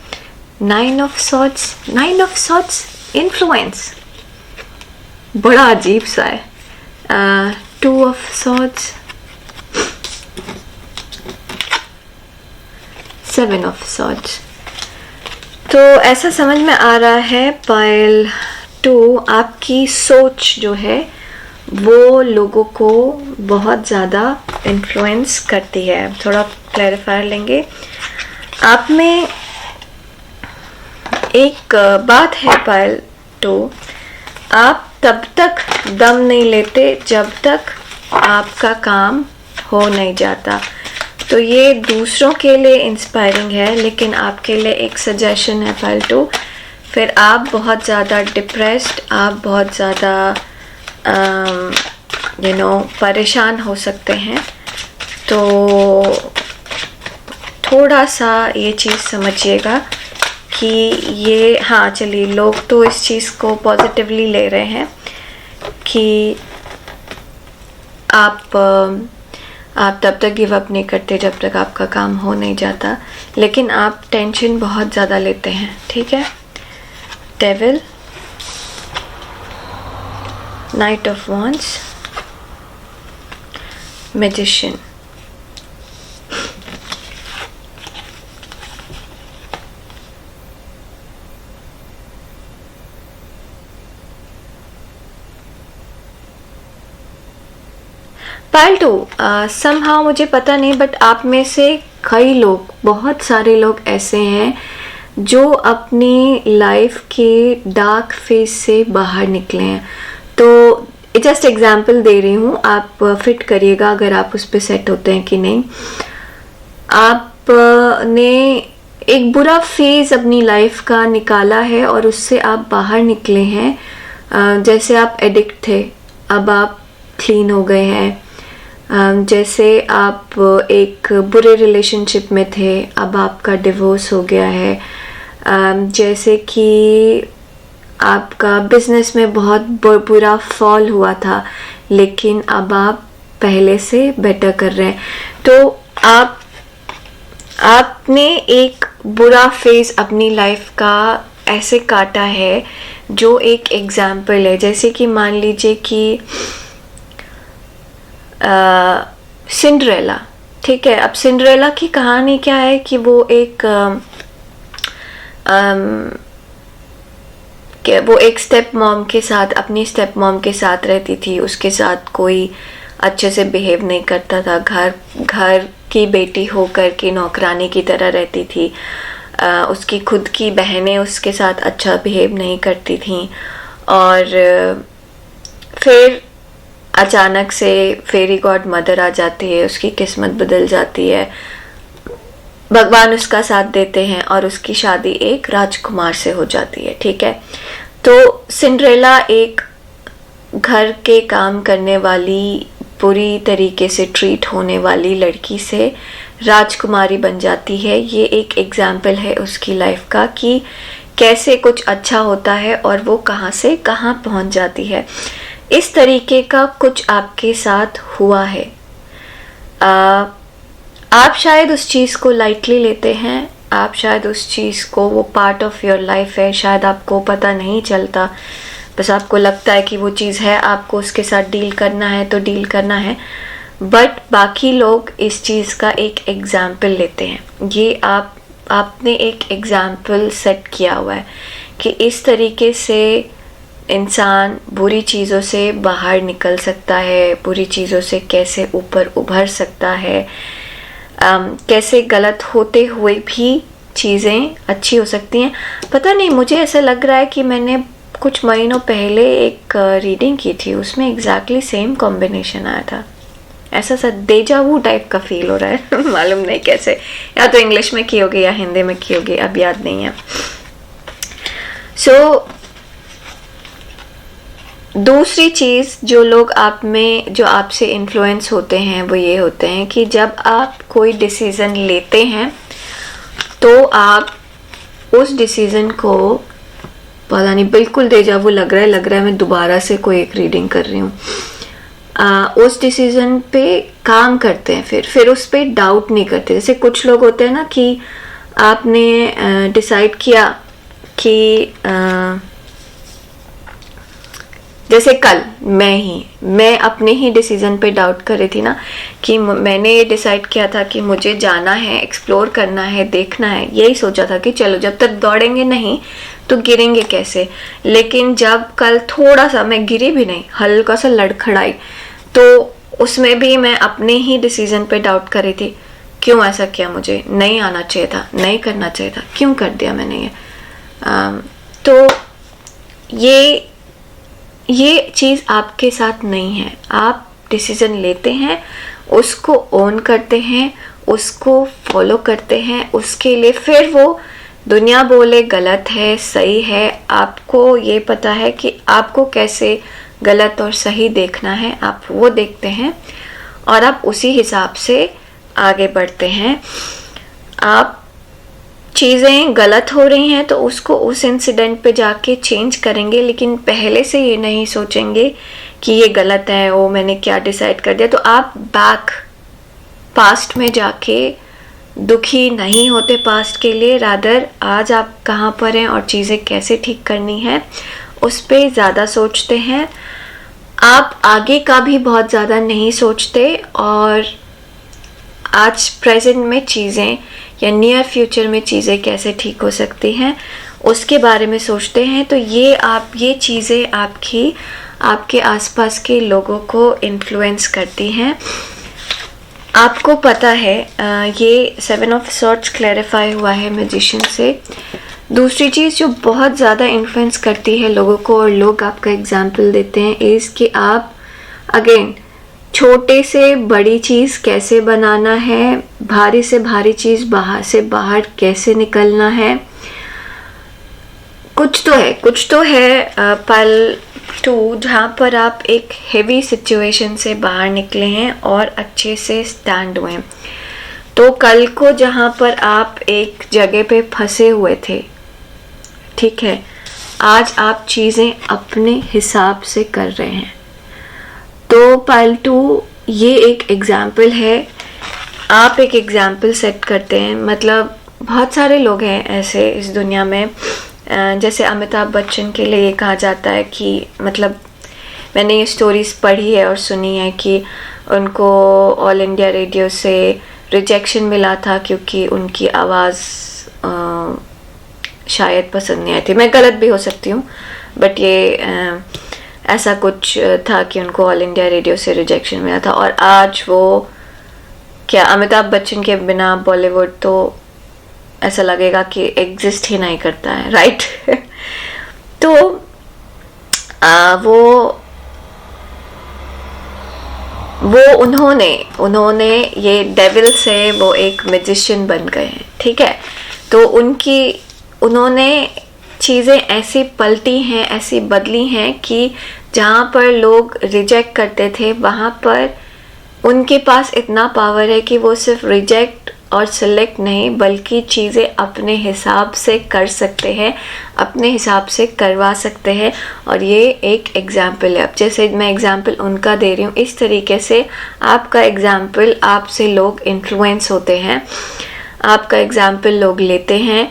9 ऑफ सॉर्ड्स इन्फ्लुएंस बड़ा अजीब सा है। 2 ऑफ सॉर्ड्स, 7 ऑफ सॉर्ड्स। तो ऐसा समझ में आ रहा है पायल 2 आपकी सोच जो है वो लोगों को बहुत ज़्यादा इन्फ्लुएंस करती है। थोड़ा क्लैरिफायर लेंगे। आप में एक बात है पायल 2, आप तब तक दम नहीं लेते जब तक आपका काम हो नहीं जाता। तो ये दूसरों के लिए इंस्पायरिंग है, लेकिन आपके लिए एक सजेशन है पायल 2। फिर आप बहुत ज़्यादा डिप्रेस्ड, आप बहुत ज़्यादा परेशान हो सकते हैं। तो थोड़ा सा ये चीज़ समझिएगा कि ये, हाँ चलिए, लोग तो इस चीज़ को पॉजिटिवली ले रहे हैं कि आप तब तक गिव अप नहीं करते जब तक आपका काम हो नहीं जाता, लेकिन आप टेंशन बहुत ज़्यादा लेते हैं। ठीक है, devil, night of wands, magician. Payal 2 somehow मुझे पता नहीं, बट आप में से कई लोग, बहुत सारे लोग ऐसे हैं जो अपनी लाइफ के डार्क फेज से बाहर निकले हैं। तो जस्ट एग्जांपल दे रही हूँ, आप फिट करिएगा अगर आप उस पर सेट होते हैं कि नहीं। आपने एक बुरा फेज अपनी लाइफ का निकाला है और उससे आप बाहर निकले हैं। जैसे आप एडिक्ट थे, अब आप क्लीन हो गए हैं। जैसे आप एक बुरे रिलेशनशिप में थे, अब आपका डिवोर्स हो गया है। जैसे कि आपका बिजनेस में बहुत बुरा फॉल हुआ था, लेकिन अब आप पहले से बेटर कर रहे हैं। तो आपने एक बुरा फेज अपनी लाइफ का ऐसे काटा है जो एक एग्जाम्पल है। जैसे कि मान लीजिए कि सिंड्रेला, ठीक है। अब सिंड्रेला की कहानी क्या है कि वो एक वो एक स्टेप मॉम के साथ, अपनी स्टेप मॉम के साथ रहती थी। उसके साथ कोई अच्छे से बिहेव नहीं करता था, घर की बेटी होकर के नौकरानी की तरह रहती थी। उसकी खुद की बहनें उसके साथ अच्छा बिहेव नहीं करती थीं, और फिर अचानक से फेरी गॉड मदर आ जाती है, उसकी किस्मत बदल जाती है, भगवान उसका साथ देते हैं और उसकी शादी एक राजकुमार से हो जाती है। ठीक है, तो सिंड्रेला एक घर के काम करने वाली, पूरी तरीके से ट्रीट होने वाली लड़की से राजकुमारी बन जाती है। ये एक एग्जाम्पल है उसकी लाइफ का कि कैसे कुछ अच्छा होता है और वो कहाँ से कहाँ पहुँच जाती है। इस तरीके का कुछ आपके साथ हुआ है। आप शायद उस चीज़ को लाइटली लेते हैं, आप शायद उस चीज़ को, वो पार्ट ऑफ योर लाइफ है, शायद आपको पता नहीं चलता, बस आपको लगता है कि वो चीज़ है, आपको उसके साथ डील करना है तो डील करना है। बट बाकी लोग इस चीज़ का एक एग्जाम्पल लेते हैं। ये आपने एक एग्जाम्पल सेट किया हुआ है कि इस तरीके से इंसान बुरी चीज़ों से बाहर निकल सकता है, बुरी चीज़ों से कैसे ऊपर उभर सकता है, कैसे गलत होते हुए भी चीज़ें अच्छी हो सकती हैं। पता नहीं, मुझे ऐसा लग रहा है कि मैंने कुछ महीनों पहले एक रीडिंग की थी, उसमें एग्जैक्टली सेम कॉम्बिनेशन आया था। ऐसा सा डेजा वू टाइप का फील हो रहा है मालूम नहीं कैसे, या तो इंग्लिश में की होगी या हिंदी में की होगी, अब याद नहीं है। सो दूसरी चीज़ जो लोग आप में, जो आपसे इन्फ्लुएंस होते हैं, वो ये होते हैं कि जब आप कोई डिसीज़न लेते हैं तो आप उस डिसीज़न को, पता नहीं बिल्कुल डेजावू लग रहा है मैं दोबारा से कोई एक रीडिंग कर रही हूँ, उस डिसीज़न पे काम करते हैं, फिर उस पर डाउट नहीं करते। जैसे कुछ लोग होते हैं ना कि आपने डिसाइड किया कि जैसे कल मैं अपने ही डिसीजन पे डाउट कर रही थी ना, कि मैंने ये डिसाइड किया था कि मुझे जाना है, एक्सप्लोर करना है, देखना है, यही सोचा था कि चलो जब तक दौड़ेंगे नहीं तो गिरेंगे कैसे। लेकिन जब कल थोड़ा सा, मैं गिरी भी नहीं, हल्का सा लड़खड़ाई, तो उसमें भी मैं अपने ही डिसीजन पे डाउट कर रही थी, क्यों ऐसा किया, मुझे नहीं आना चाहिए था, नहीं करना चाहिए था, क्यों कर दिया मैंने ये। तो ये चीज़ आपके साथ नहीं है। आप डिसीजन लेते हैं, उसको ओन करते हैं, उसको फॉलो करते हैं, उसके लिए फिर वो दुनिया बोले गलत है, सही है, आपको ये पता है कि आपको कैसे गलत और सही देखना है, आप वो देखते हैं और आप उसी हिसाब से आगे बढ़ते हैं। आप चीज़ें गलत हो रही हैं तो उसको उस इंसिडेंट पे जाके चेंज करेंगे, लेकिन पहले से ये नहीं सोचेंगे कि ये गलत है, वो मैंने क्या डिसाइड कर दिया। तो आप बैक पास्ट में जाके दुखी नहीं होते पास्ट के लिए, रादर आज आप कहाँ पर हैं और चीज़ें कैसे ठीक करनी है उस पर ज़्यादा सोचते हैं। आप आगे का भी बहुत ज़्यादा नहीं सोचते और आज प्रेजेंट में चीज़ें या नियर फ्यूचर में चीज़ें कैसे ठीक हो सकती हैं उसके बारे में सोचते हैं। तो ये चीज़ें आपके आसपास के लोगों को इन्फ्लुएंस करती हैं। आपको पता है ये 7 ऑफ सॉर्ड्स क्लैरिफाई हुआ है मैजिशियन से। दूसरी चीज़ जो बहुत ज़्यादा इन्फ्लुएंस करती है लोगों को और लोग आपका एग्जाम्पल देते हैं इज़ कि आप अगेन छोटे से बड़ी चीज़ कैसे बनाना है, भारी से भारी चीज़ बाहर से बाहर कैसे निकलना है। कुछ तो है पल 2 जहाँ पर आप एक हेवी सिचुएशन से बाहर निकले हैं और अच्छे से स्टैंड हुए हैं। तो कल को जहाँ पर आप एक जगह पे फंसे हुए थे, ठीक है, आज आप चीज़ें अपने हिसाब से कर रहे हैं। तो पाइल 2 ये एक एग्जाम्पल है, आप एक एग्जाम्पल सेट करते हैं। मतलब बहुत सारे लोग हैं ऐसे इस दुनिया में, जैसे अमिताभ बच्चन के लिए ये कहा जाता है कि, मतलब मैंने ये स्टोरीज पढ़ी है और सुनी है कि उनको ऑल इंडिया रेडियो से रिजेक्शन मिला था क्योंकि उनकी आवाज़ शायद पसंद नहीं आई थी। मैं गलत भी हो सकती हूँ, बट ये ऐसा कुछ था कि उनको ऑल इंडिया रेडियो से रिजेक्शन मिला था। और आज वो क्या, अमिताभ बच्चन के बिना बॉलीवुड तो ऐसा लगेगा कि एग्जिस्ट ही नहीं करता है, राइट। तो उन्होंने ये डेविल से वो एक मैजिशियन बन गए हैं, ठीक है। तो उन्होंने चीज़ें ऐसी पलटी हैं, ऐसी बदली हैं कि जहाँ पर लोग रिजेक्ट करते थे वहाँ पर उनके पास इतना पावर है कि वो सिर्फ रिजेक्ट और सिलेक्ट नहीं बल्कि चीज़ें अपने हिसाब से कर सकते हैं, अपने हिसाब से करवा सकते हैं। और ये एक एग्जाम्पल है। अब जैसे मैं एग्जाम्पल उनका दे रही हूँ, इस तरीके से आपका एग्जाम्पल, आपसे लोग इन्फ्लुएंस होते हैं, आपका एग्जाम्पल लोग लेते हैं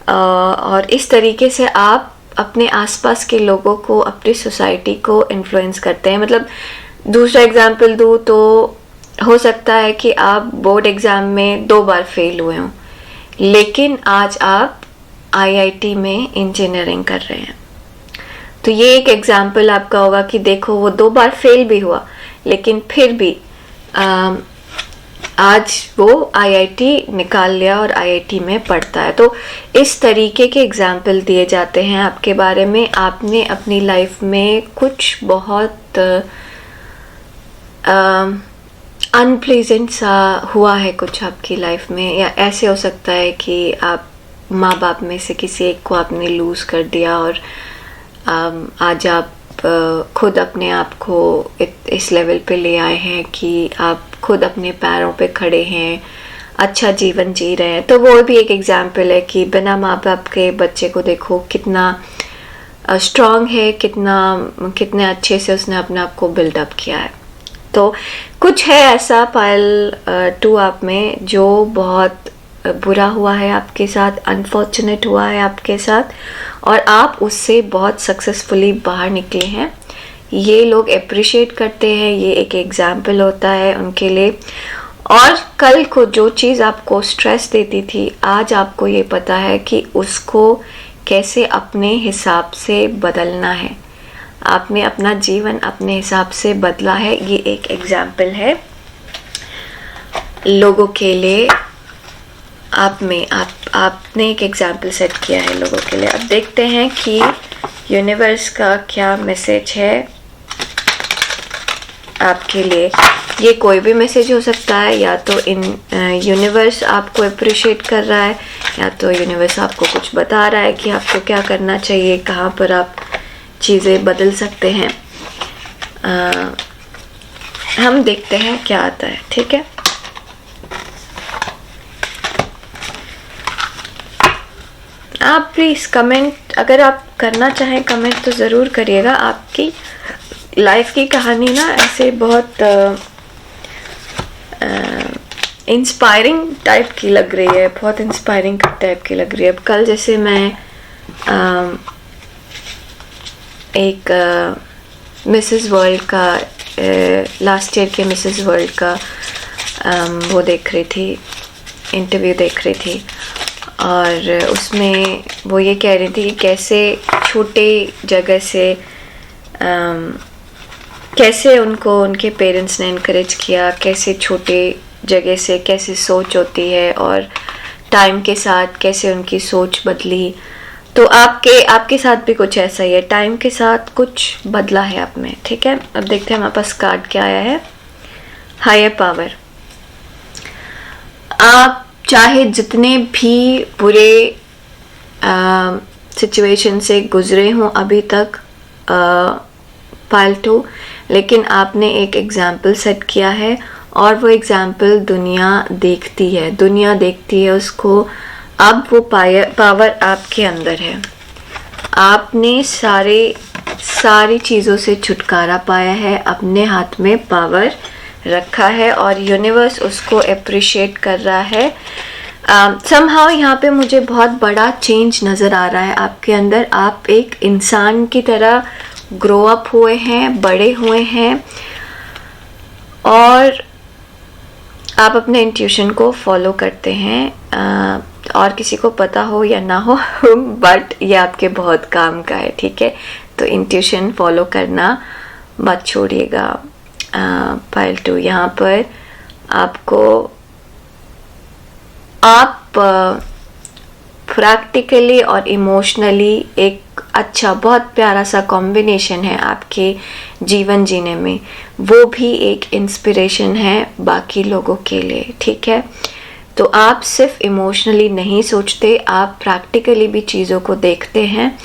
और इस तरीके से आप अपने आसपास के लोगों को, अपनी सोसाइटी को इन्फ्लुएंस करते हैं। मतलब दूसरा एग्जाम्पल दूँ तो हो सकता है कि आप बोर्ड एग्ज़ाम में 2 बार फेल हुए हों, लेकिन आज आप IIT में इंजीनियरिंग कर रहे हैं। तो ये एक एग्जाम्पल आपका होगा कि देखो वो 2 बार फेल भी हुआ लेकिन फिर भी आज वो IIT निकाल लिया और IIT में पढ़ता है। तो इस तरीके के एग्जाम्पल दिए जाते हैं आपके बारे में। आपने अपनी लाइफ में कुछ बहुत अनप्लेजेंट सा हुआ है कुछ आपकी लाइफ में, या ऐसे हो सकता है कि आप माँ बाप में से किसी एक को आपने लूज़ कर दिया और आज आप खुद अपने आप को इस लेवल पे ले आए हैं कि आप खुद अपने पैरों पे खड़े हैं, अच्छा जीवन जी रहे हैं। तो वो भी एक एग्जाम्पल है कि बिना माँ बाप के बच्चे को देखो कितना स्ट्रॉन्ग है, कितने अच्छे से उसने अपने आप को बिल्डअप किया है। तो कुछ है ऐसा पायल 2 आप में जो बहुत बुरा हुआ है आपके साथ, अनफॉर्चुनेट हुआ है आपके साथ, और आप उससे बहुत सक्सेसफुली बाहर निकले हैं। ये लोग अप्रिशिएट करते हैं, ये एक एग्जाम्पल होता है उनके लिए। और कल को जो चीज़ आपको स्ट्रेस देती थी, आज आपको ये पता है कि उसको कैसे अपने हिसाब से बदलना है। आपने अपना जीवन अपने हिसाब से बदला है, ये एक एग्जाम्पल है लोगों के लिए। आपने एक एग्जाम्पल सेट किया है लोगों के लिए। अब देखते हैं कि यूनिवर्स का क्या मैसेज है आपके लिए। ये कोई भी मैसेज हो सकता है, या तो यूनिवर्स आपको अप्रिशिएट कर रहा है, या तो यूनिवर्स आपको कुछ बता रहा है कि आपको क्या करना चाहिए, कहाँ पर आप चीज़ें बदल सकते हैं। हम देखते हैं क्या आता है, ठीक है। आप प्लीज़ कमेंट, अगर आप करना चाहें कमेंट तो ज़रूर करिएगा। आपकी लाइफ की कहानी ना ऐसे बहुत इंस्पायरिंग टाइप की लग रही है, बहुत इंस्पायरिंग टाइप की लग रही है। अब कल जैसे मैं एक मिसेस वर्ल्ड का लास्ट ईयर के मिसेस वर्ल्ड का वो देख रही थी, इंटरव्यू देख रही थी, और उसमें वो ये कह रही थी कि कैसे छोटे जगह से कैसे उनको उनके पेरेंट्स ने इनकरेज किया, कैसे छोटे जगह से कैसे सोच होती है और टाइम के साथ कैसे उनकी सोच बदली। तो आपके साथ भी कुछ ऐसा ही है, टाइम के साथ कुछ बदला है आप में, ठीक है। अब देखते हैं हमारे पास कार्ड क्या आया है। Higher power. आप चाहे जितने भी बुरे सिचुएशन से गुजरे हों अभी तक पालतू, लेकिन आपने एक एग्जाम्पल सेट किया है, और वो एग्जाम्पल दुनिया देखती है उसको। अब वो पावर आपके अंदर है, आपने सारी चीज़ों से छुटकारा पाया है, अपने हाथ में पावर रखा है, और यूनिवर्स उसको अप्रिशिएट कर रहा है। समहाउ यहाँ पे मुझे बहुत बड़ा चेंज नज़र आ रहा है आपके अंदर। आप एक इंसान की तरह ग्रो अप हुए हैं, बड़े हुए हैं, और आप अपने इंट्यूशन को फॉलो करते हैं। और किसी को पता हो या ना हो बट ये आपके बहुत काम का है, ठीक है। तो इंट्यूशन फॉलो करना मत छोड़िएगा। पाइल 2 यहाँ पर आपको आप प्रैक्टिकली और इमोशनली एक अच्छा बहुत प्यारा सा कॉम्बिनेशन है आपके जीवन जीने में, वो भी एक इंस्पिरेशन है बाकी लोगों के लिए, ठीक है। तो आप सिर्फ इमोशनली नहीं सोचते, आप प्रैक्टिकली भी चीज़ों को देखते हैं,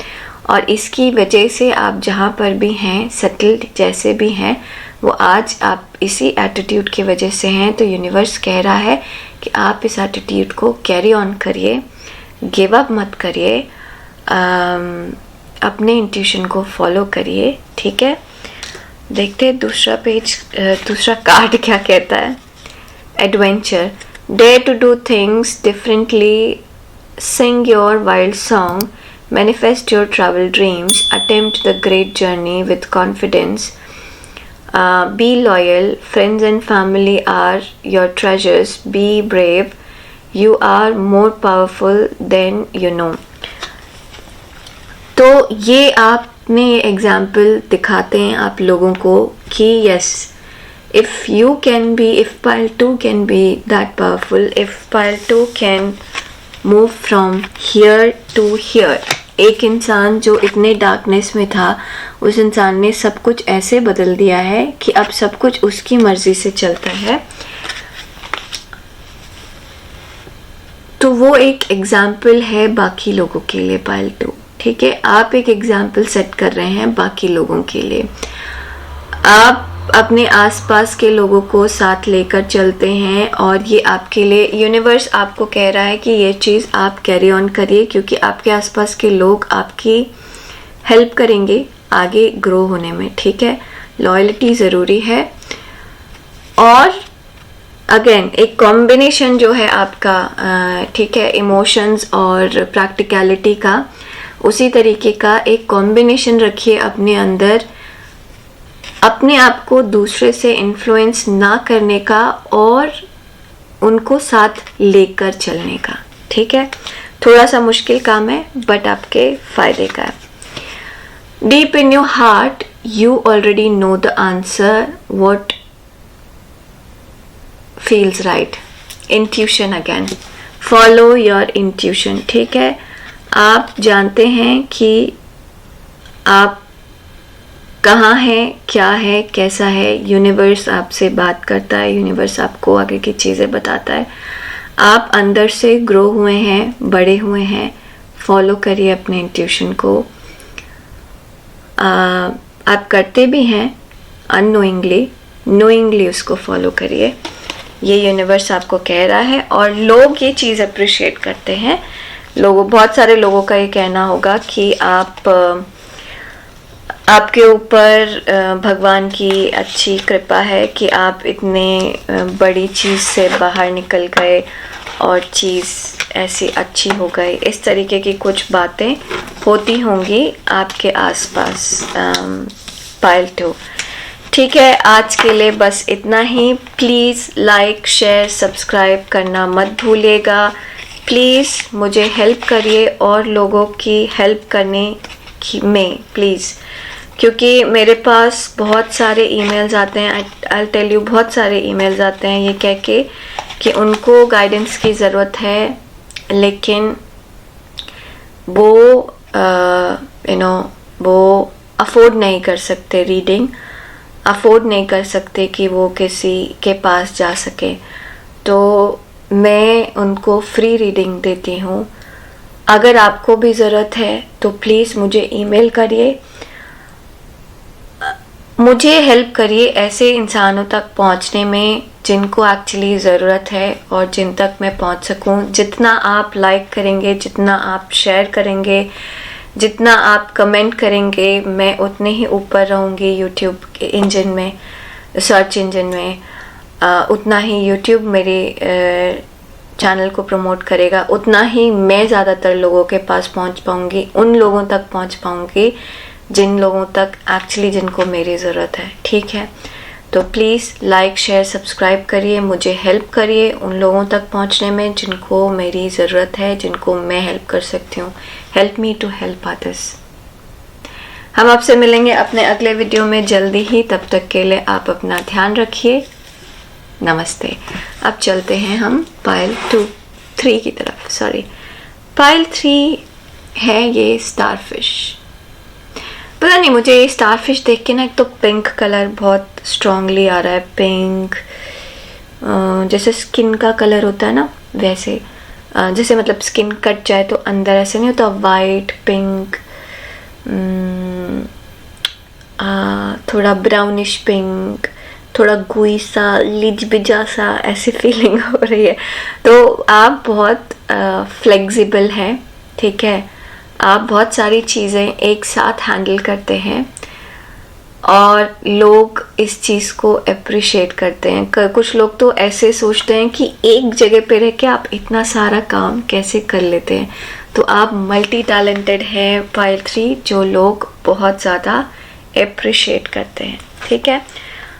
और इसकी वजह से आप जहाँ पर भी हैं, सेटल्ड जैसे भी हैं, वो आज आप इसी एटीट्यूड की वजह से हैं। तो यूनिवर्स कह रहा है कि आप इस एटीट्यूड को कैरी ऑन करिए, गिव अप मत करिए, अपने इंट्यूशन को फॉलो करिए, ठीक है। देखते हैं दूसरा कार्ड क्या कहता है। Adventure. Dare to do things differently, sing your wild song, manifest your travel dreams, attempt the great journey with confidence, be loyal, friends and family are your treasures, be brave, you are more powerful than you know। तो ये आपने example दिखाते हैं आप लोगों को कि yes, if pile 2 can be that powerful, if pile 2 can move from here to here, एक इंसान जो इतने डार्कनेस में था, उस इंसान ने सब कुछ ऐसे बदल दिया है कि अब सब कुछ उसकी मर्जी से चलता है। तो वो एक एग्जाम्पल है बाकी लोगों के लिए पायल 2, ठीक है। आप एक एग्जाम्पल सेट कर रहे हैं बाकी लोगों के लिए। आप अपने आसपास के लोगों को साथ लेकर चलते हैं और ये आपके लिए, यूनिवर्स आपको कह रहा है कि ये चीज़ आप कैरी ऑन करिए, क्योंकि आपके आसपास के लोग आपकी हेल्प करेंगे आगे ग्रो होने में, ठीक है। लॉयल्टी ज़रूरी है। और अगेन एक कॉम्बिनेशन जो है आपका, ठीक है, इमोशंस और प्रैक्टिकलिटी का, उसी तरीके का एक कॉम्बिनेशन रखिए अपने अंदर, अपने आप को दूसरे से इन्फ्लुएंस ना करने का और उनको साथ लेकर चलने का, ठीक है। थोड़ा सा मुश्किल काम है बट आपके फायदे का है। Deep in your heart you already know the answer what feels right. Intuition again. Follow your intuition, ठीक है। आप जानते हैं कि आप कहाँ हैं, क्या है, कैसा है। यूनिवर्स आपसे बात करता है, यूनिवर्स आपको आगे की चीज़ें बताता है। आप अंदर से ग्रो हुए हैं, बड़े हुए हैं। फॉलो करिए अपने इंट्यूशन को। आप करते भी हैं अननोइंगली, नोइंगली उसको फॉलो करिए। ये यूनिवर्स आपको कह रहा है और लोग ये चीज़ अप्रिशिएट करते हैं। लोगों, बहुत सारे लोगों का ये कहना होगा कि आपके ऊपर भगवान की अच्छी कृपा है कि आप इतने बड़ी चीज़ से बाहर निकल गए और चीज़ ऐसी अच्छी हो गई। इस तरीके की कुछ बातें होती होंगी आपके आसपास पायल 2, ठीक है। आज के लिए बस इतना ही। प्लीज़ लाइक, शेयर, सब्सक्राइब करना मत भूलिएगा। प्लीज़ मुझे हेल्प करिए और लोगों की हेल्प करने में प्लीज़, क्योंकि मेरे पास बहुत सारे ईमेल्स आते हैं। आई टेल यू, बहुत सारे ईमेल्स आते हैं ये कह के कि उनको गाइडेंस की ज़रूरत है, लेकिन वो वो अफोर्ड नहीं कर सकते, रीडिंग अफोर्ड नहीं कर सकते कि वो किसी के पास जा सके। तो मैं उनको फ्री रीडिंग देती हूँ। अगर आपको भी ज़रूरत है तो प्लीज़ मुझे ईमेल करिए, मुझे हेल्प करिए ऐसे इंसानों तक पहुँचने में जिनको एक्चुअली ज़रूरत है और जिन तक मैं पहुँच सकूँ। जितना आप लाइक करेंगे, जितना आप शेयर करेंगे, जितना आप कमेंट करेंगे, मैं उतने ही ऊपर रहूँगी यूट्यूब के इंजन में, सर्च इंजन में। उतना ही यूट्यूब मेरे चैनल को प्रमोट करेगा, उतना ही मैं ज़्यादातर लोगों के पास पहुँच पाऊँगी, उन लोगों तक पहुँच पाऊँगी जिन लोगों तक एक्चुअली जिनको मेरी ज़रूरत है, ठीक है। तो प्लीज़ लाइक, शेयर, सब्सक्राइब करिए, मुझे हेल्प करिए उन लोगों तक पहुंचने में जिनको मेरी ज़रूरत है, जिनको मैं हेल्प कर सकती हूँ। Help me to help others. हम आपसे मिलेंगे अपने अगले वीडियो में जल्दी ही। तब तक के लिए आप अपना ध्यान रखिए। नमस्ते। अब चलते हैं हम पायल 3 की तरफ। सॉरी, पायल 3 है ये स्टारफिश। पता नहीं, मुझे ये स्टारफिश देख के ना, एक तो पिंक कलर बहुत स्ट्रांगली आ रहा है। पिंक जैसे स्किन का कलर होता है ना, वैसे जैसे मतलब स्किन कट जाए तो अंदर ऐसे नहीं होता, वाइट पिंक, थोड़ा ब्राउनिश पिंक, थोड़ा गुई सा, लिजबिजा सा, ऐसी फीलिंग हो रही है। तो आप बहुत फ्लेक्सिबल हैं, ठीक है। आप बहुत सारी चीज़ें एक साथ हैंडल करते हैं और लोग इस चीज़ को अप्रिशिएट करते हैं। कुछ लोग तो ऐसे सोचते हैं कि एक जगह पे रह के आप इतना सारा काम कैसे कर लेते हैं। तो आप मल्टी टैलेंटेड हैं पायल 3, जो लोग बहुत ज़्यादा अप्रिशिएट करते हैं, ठीक है।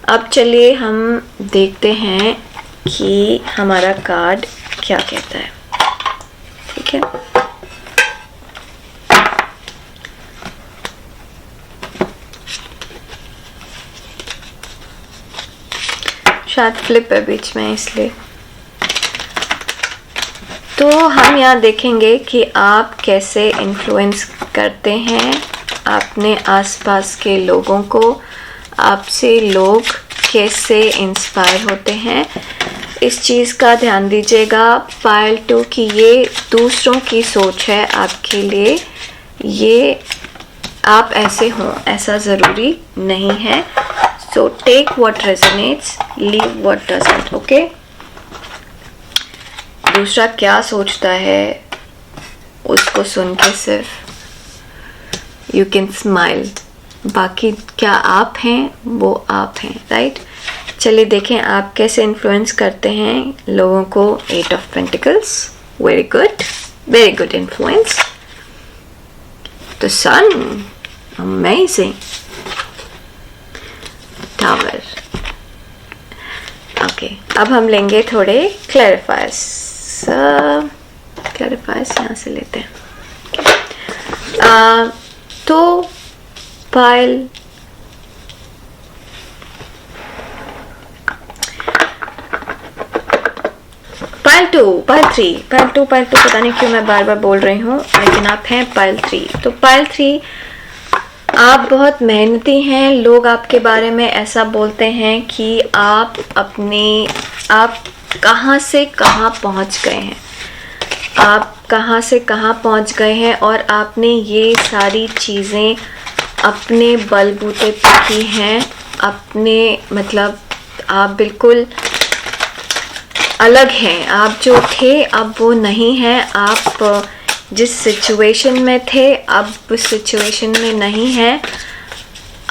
अब चलिए हम देखते हैं कि हमारा कार्ड क्या कहता है, ठीक है। शायद फ्लिप है बीच में, इसलिए। तो हम यहाँ देखेंगे कि आप कैसे इन्फ्लुएंस करते हैं अपने आसपास के लोगों को, आपसे लोग कैसे इंस्पायर होते हैं। इस चीज़ का ध्यान दीजिएगा पाइल 2 की, ये दूसरों की सोच है आपके लिए, ये आप ऐसे हों ऐसा ज़रूरी नहीं है। So take what resonates, leave what doesn't. Okay, दूसरा क्या सोचता है उसको सुन के सिर्फ यू कैन स्माइल, बाकी क्या आप हैं वो आप हैं, राइट। चलिए देखें आप कैसे इन्फ्लुएंस करते हैं लोगों को। 8 of pentacles, very good influence. The sun, amazing. Tower. Okay, अब हम लेंगे थोड़े क्लैरिफायर्स। यहाँ से लेते हैं। तो पाइल पाइल टू पता नहीं क्यों मैं बार बार बोल रही हूँ, लेकिन आप हैं पाइल 3। तो पाइल 3, आप बहुत मेहनती हैं। लोग आपके बारे में ऐसा बोलते हैं कि आप कहाँ से कहाँ पहुँच गए हैं, आप कहाँ से कहाँ पहुँच गए हैं, और आपने ये सारी चीज़ें अपने बलबूते पे की हैं। अपने मतलब आप बिल्कुल अलग हैं। आप जो थे अब वो नहीं हैं। आप जिस सिचुएशन में थे अब उस सिचुएशन में नहीं हैं।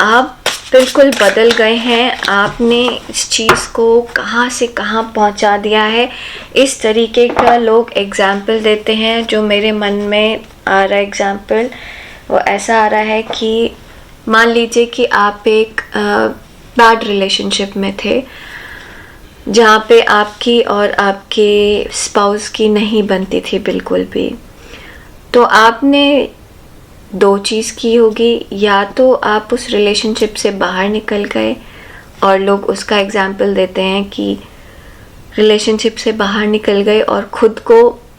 आप बिल्कुल बदल गए हैं। आपने इस चीज़ को कहाँ से कहाँ पहुँचा दिया है। इस तरीके का लोग एग्जाम्पल देते हैं। जो मेरे मन में आ रहा है एग्जाम्पल वो ऐसा आ रहा है कि मान लीजिए कि आप एक बैड रिलेशनशिप में थे जहाँ पे आपकी और आपके स्पाउस की नहीं बनती थी बिल्कुल भी। तो आपने 2 चीज़ की होगी, या तो आप उस रिलेशनशिप से बाहर निकल गए और लोग उसका एग्जाम्पल देते हैं कि रिलेशनशिप से बाहर निकल गए और ख़ुद को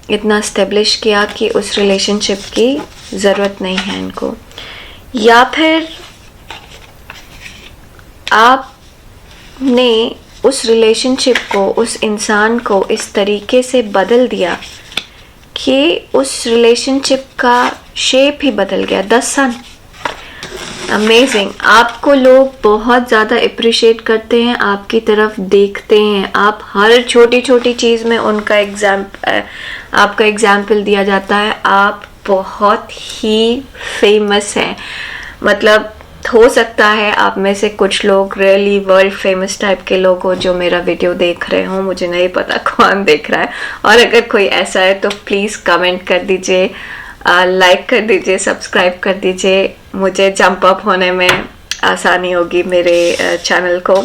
इतना इस्टेब्लिश किया कि उस रिलेशनशिप की ज़रूरत नहीं है इनको, या फिर आपने उस रिलेशनशिप को, उस इंसान को इस तरीके से बदल दिया कि उस रिलेशनशिप का शेप ही बदल गया। 10 सन, अमेजिंग। आपको लोग बहुत ज़्यादा अप्रिशिएट करते हैं, आपकी तरफ देखते हैं। आप हर छोटी छोटी चीज़ में आपका एग्जाम्पल दिया जाता है। आप बहुत ही फेमस हैं। मतलब हो सकता है आप में से कुछ लोग रियली वर्ल्ड फेमस टाइप के लोग हो जो मेरा वीडियो देख रहे हो। मुझे नहीं पता कौन देख रहा है, और अगर कोई ऐसा है तो प्लीज़ कमेंट कर दीजिए, लाइक कर दीजिए, सब्सक्राइब कर दीजिए। मुझे जंप अप होने में आसानी होगी मेरे चैनल को।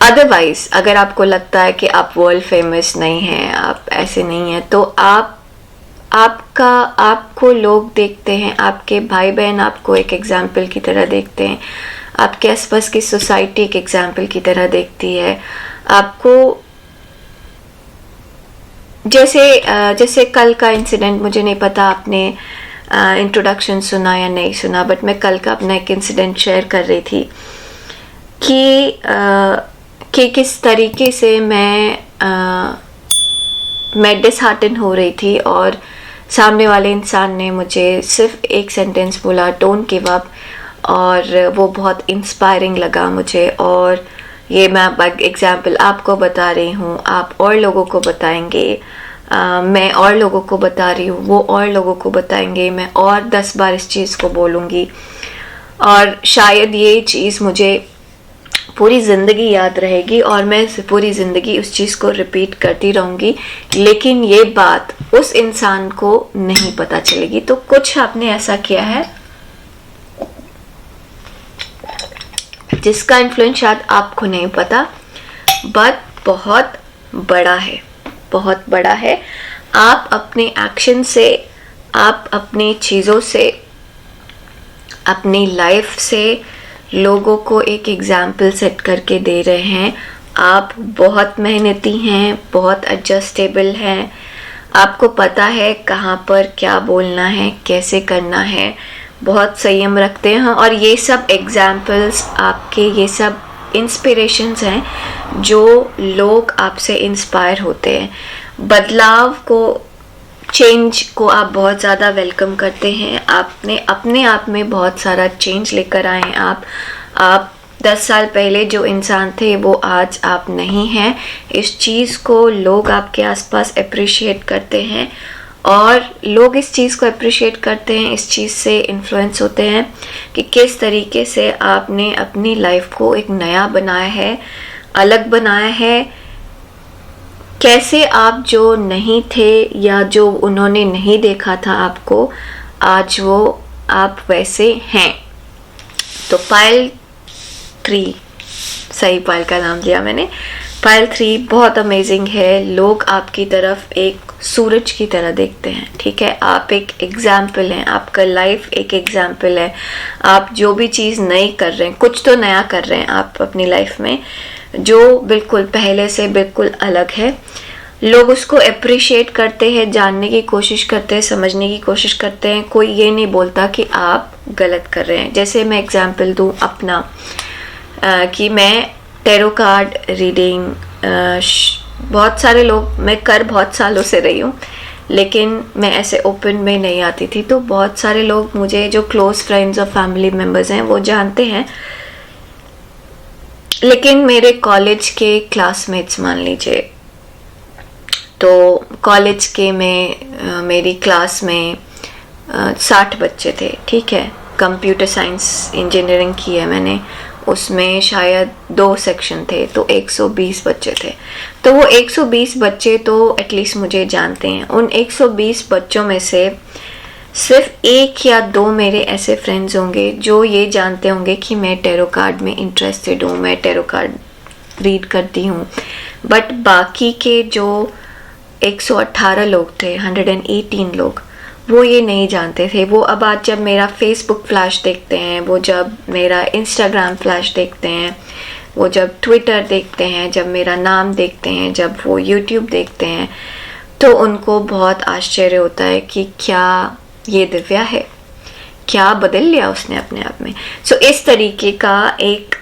अदरवाइज अगर आपको लगता है कि आप वर्ल्ड फेमस नहीं हैं, आप ऐसे नहीं हैं, तो आपको लोग देखते हैं, आपके भाई बहन आपको एक एग्जाम्पल की तरह देखते हैं, आपके आसपास की सोसाइटी एक एग्जाम्पल की तरह देखती है आपको। जैसे कल का इंसिडेंट, मुझे नहीं पता आपने इंट्रोडक्शन सुना या नहीं सुना, बट मैं कल का अपना एक इंसिडेंट शेयर कर रही थी कि किस तरीके से मैं डिसहार्टन हो रही थी, और सामने वाले इंसान ने मुझे सिर्फ एक सेंटेंस बोला, डोंट गिव अप, और वो बहुत इंस्पायरिंग लगा मुझे। और ये मैं एग्जाम्पल आपको बता रही हूँ, आप और लोगों को बताएंगे, मैं और लोगों को बता रही हूँ, वो और लोगों को बताएंगे, मैं और 10 बार इस चीज़ को बोलूँगी, और शायद ये चीज़ मुझे पूरी ज़िंदगी याद रहेगी और मैं पूरी ज़िंदगी उस चीज़ को रिपीट करती रहूँगी। लेकिन ये बात उस इंसान को नहीं पता चलेगी। तो कुछ आपने ऐसा किया है जिसका इन्फ्लुएंस शायद आपको नहीं पता, बट बहुत बड़ा है, बहुत बड़ा है। आप अपने एक्शन से, आप अपनी चीज़ों से, अपनी लाइफ से लोगों को एक एग्जाम्पल सेट करके दे रहे हैं। आप बहुत मेहनती हैं, बहुत एडजस्टेबल हैं, आपको पता है कहाँ पर क्या बोलना है, कैसे करना है, बहुत संयम रखते हैं। और ये सब एग्जाम्पल्स आपके, ये सब इंस्पिरेशंस हैं जो लोग आपसे इंस्पायर होते हैं। बदलाव को, चेंज को आप बहुत ज़्यादा वेलकम करते हैं। आपने अपने आप में बहुत सारा चेंज लेकर आए हैं। आप 10 साल पहले जो इंसान थे वो आज आप नहीं हैं। इस चीज़ को लोग आपके आसपास अप्रिशिएट करते हैं और लोग इस चीज़ को अप्रिशिएट करते हैं, इस चीज़ से इन्फ्लुएंस होते हैं कि किस तरीके से आपने अपनी लाइफ को एक नया बनाया है, अलग बनाया है। कैसे आप जो नहीं थे या जो उन्होंने नहीं देखा था आपको, आज वो आप वैसे हैं। तो पायल 3, सही पायल का नाम लिया मैंने, पायल 3 बहुत अमेजिंग है। लोग आपकी तरफ एक सूरज की तरह देखते हैं, ठीक है। आप एक एग्जाम्पल हैं, आपका लाइफ एक एग्जाम्पल है। आप जो भी चीज़ नई कर रहे हैं, कुछ तो नया कर रहे हैं आप अपनी लाइफ में, जो बिल्कुल पहले से बिल्कुल अलग है। लोग उसको अप्रिशिएट करते हैं, जानने की कोशिश करते हैं, समझने की कोशिश करते हैं। कोई ये नहीं बोलता कि आप गलत कर रहे हैं। जैसे मैं एग्जाम्पल दूँ अपना, कि मैं टैरो कार्ड रीडिंग, बहुत सारे लोग, मैं कर बहुत सालों से रही हूँ, लेकिन मैं ऐसे ओपन में नहीं आती थी। तो बहुत सारे लोग मुझे, जो क्लोज फ्रेंड्स और फैमिली मेम्बर्स हैं, वो जानते हैं। लेकिन मेरे कॉलेज के क्लासमेट्स मान लीजिए, तो कॉलेज के में मेरी क्लास में 60 बच्चे थे, ठीक है। कंप्यूटर साइंस इंजीनियरिंग की है मैंने, उसमें शायद 2 सेक्शन थे, तो 120 बच्चे थे। तो वो 120 बच्चे तो एटलीस्ट मुझे जानते हैं। उन 120 बच्चों में से सिर्फ 1 या 2 मेरे ऐसे फ्रेंड्स होंगे जो ये जानते होंगे कि मैं टैरो कार्ड में इंटरेस्टेड हूँ, मैं टैरो कार्ड रीड करती हूँ। बट बाकी के जो 118 लोग थे, 118 लोग, वो ये नहीं जानते थे। वो अब आज जब मेरा फेसबुक फ्लैश देखते हैं, वो जब मेरा इंस्टाग्राम फ्लैश देखते हैं, वो जब ट्विटर देखते हैं, जब मेरा नाम देखते हैं, जब वो यूट्यूब देखते हैं, तो उनको बहुत आश्चर्य होता है कि क्या ये दिव्या है, क्या बदल लिया उसने अपने आप में। सो इस तरीके का एक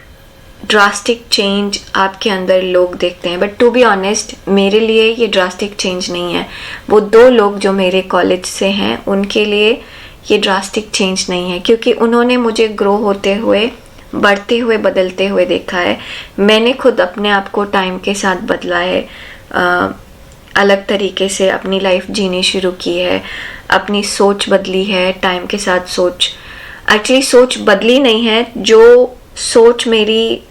ड्रास्टिक चेंज आपके अंदर लोग देखते हैं। बट टू बी ऑनेस्ट, मेरे लिए ये ड्रास्टिक चेंज नहीं है। वो 2 लोग जो मेरे कॉलेज से हैं, उनके लिए ये ड्रास्टिक चेंज नहीं है, क्योंकि उन्होंने मुझे ग्रो होते हुए, बढ़ते हुए, बदलते हुए देखा है। मैंने खुद अपने आप को टाइम के साथ बदला है, अलग तरीके से अपनी लाइफ जीनी शुरू की है, अपनी सोच बदली है टाइम के साथ। सोच बदली नहीं है, जो सोच मेरी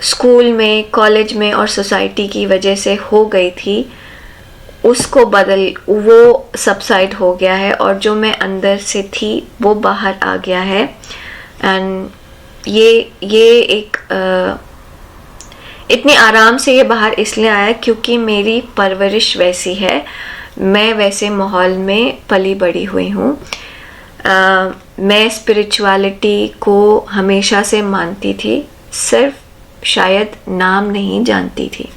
स्कूल में, कॉलेज में और सोसाइटी की वजह से हो गई थी, उसको वो सबसाइड हो गया है, और जो मैं अंदर से थी वो बाहर आ गया है। एंड ये एक इतनी आराम से ये बाहर इसलिए आया क्योंकि मेरी परवरिश वैसी है, मैं वैसे माहौल में पली बड़ी हुई हूँ। मैं स्पिरिचुअलिटी को हमेशा से मानती थी, सिर्फ शायद नाम नहीं जानती थी।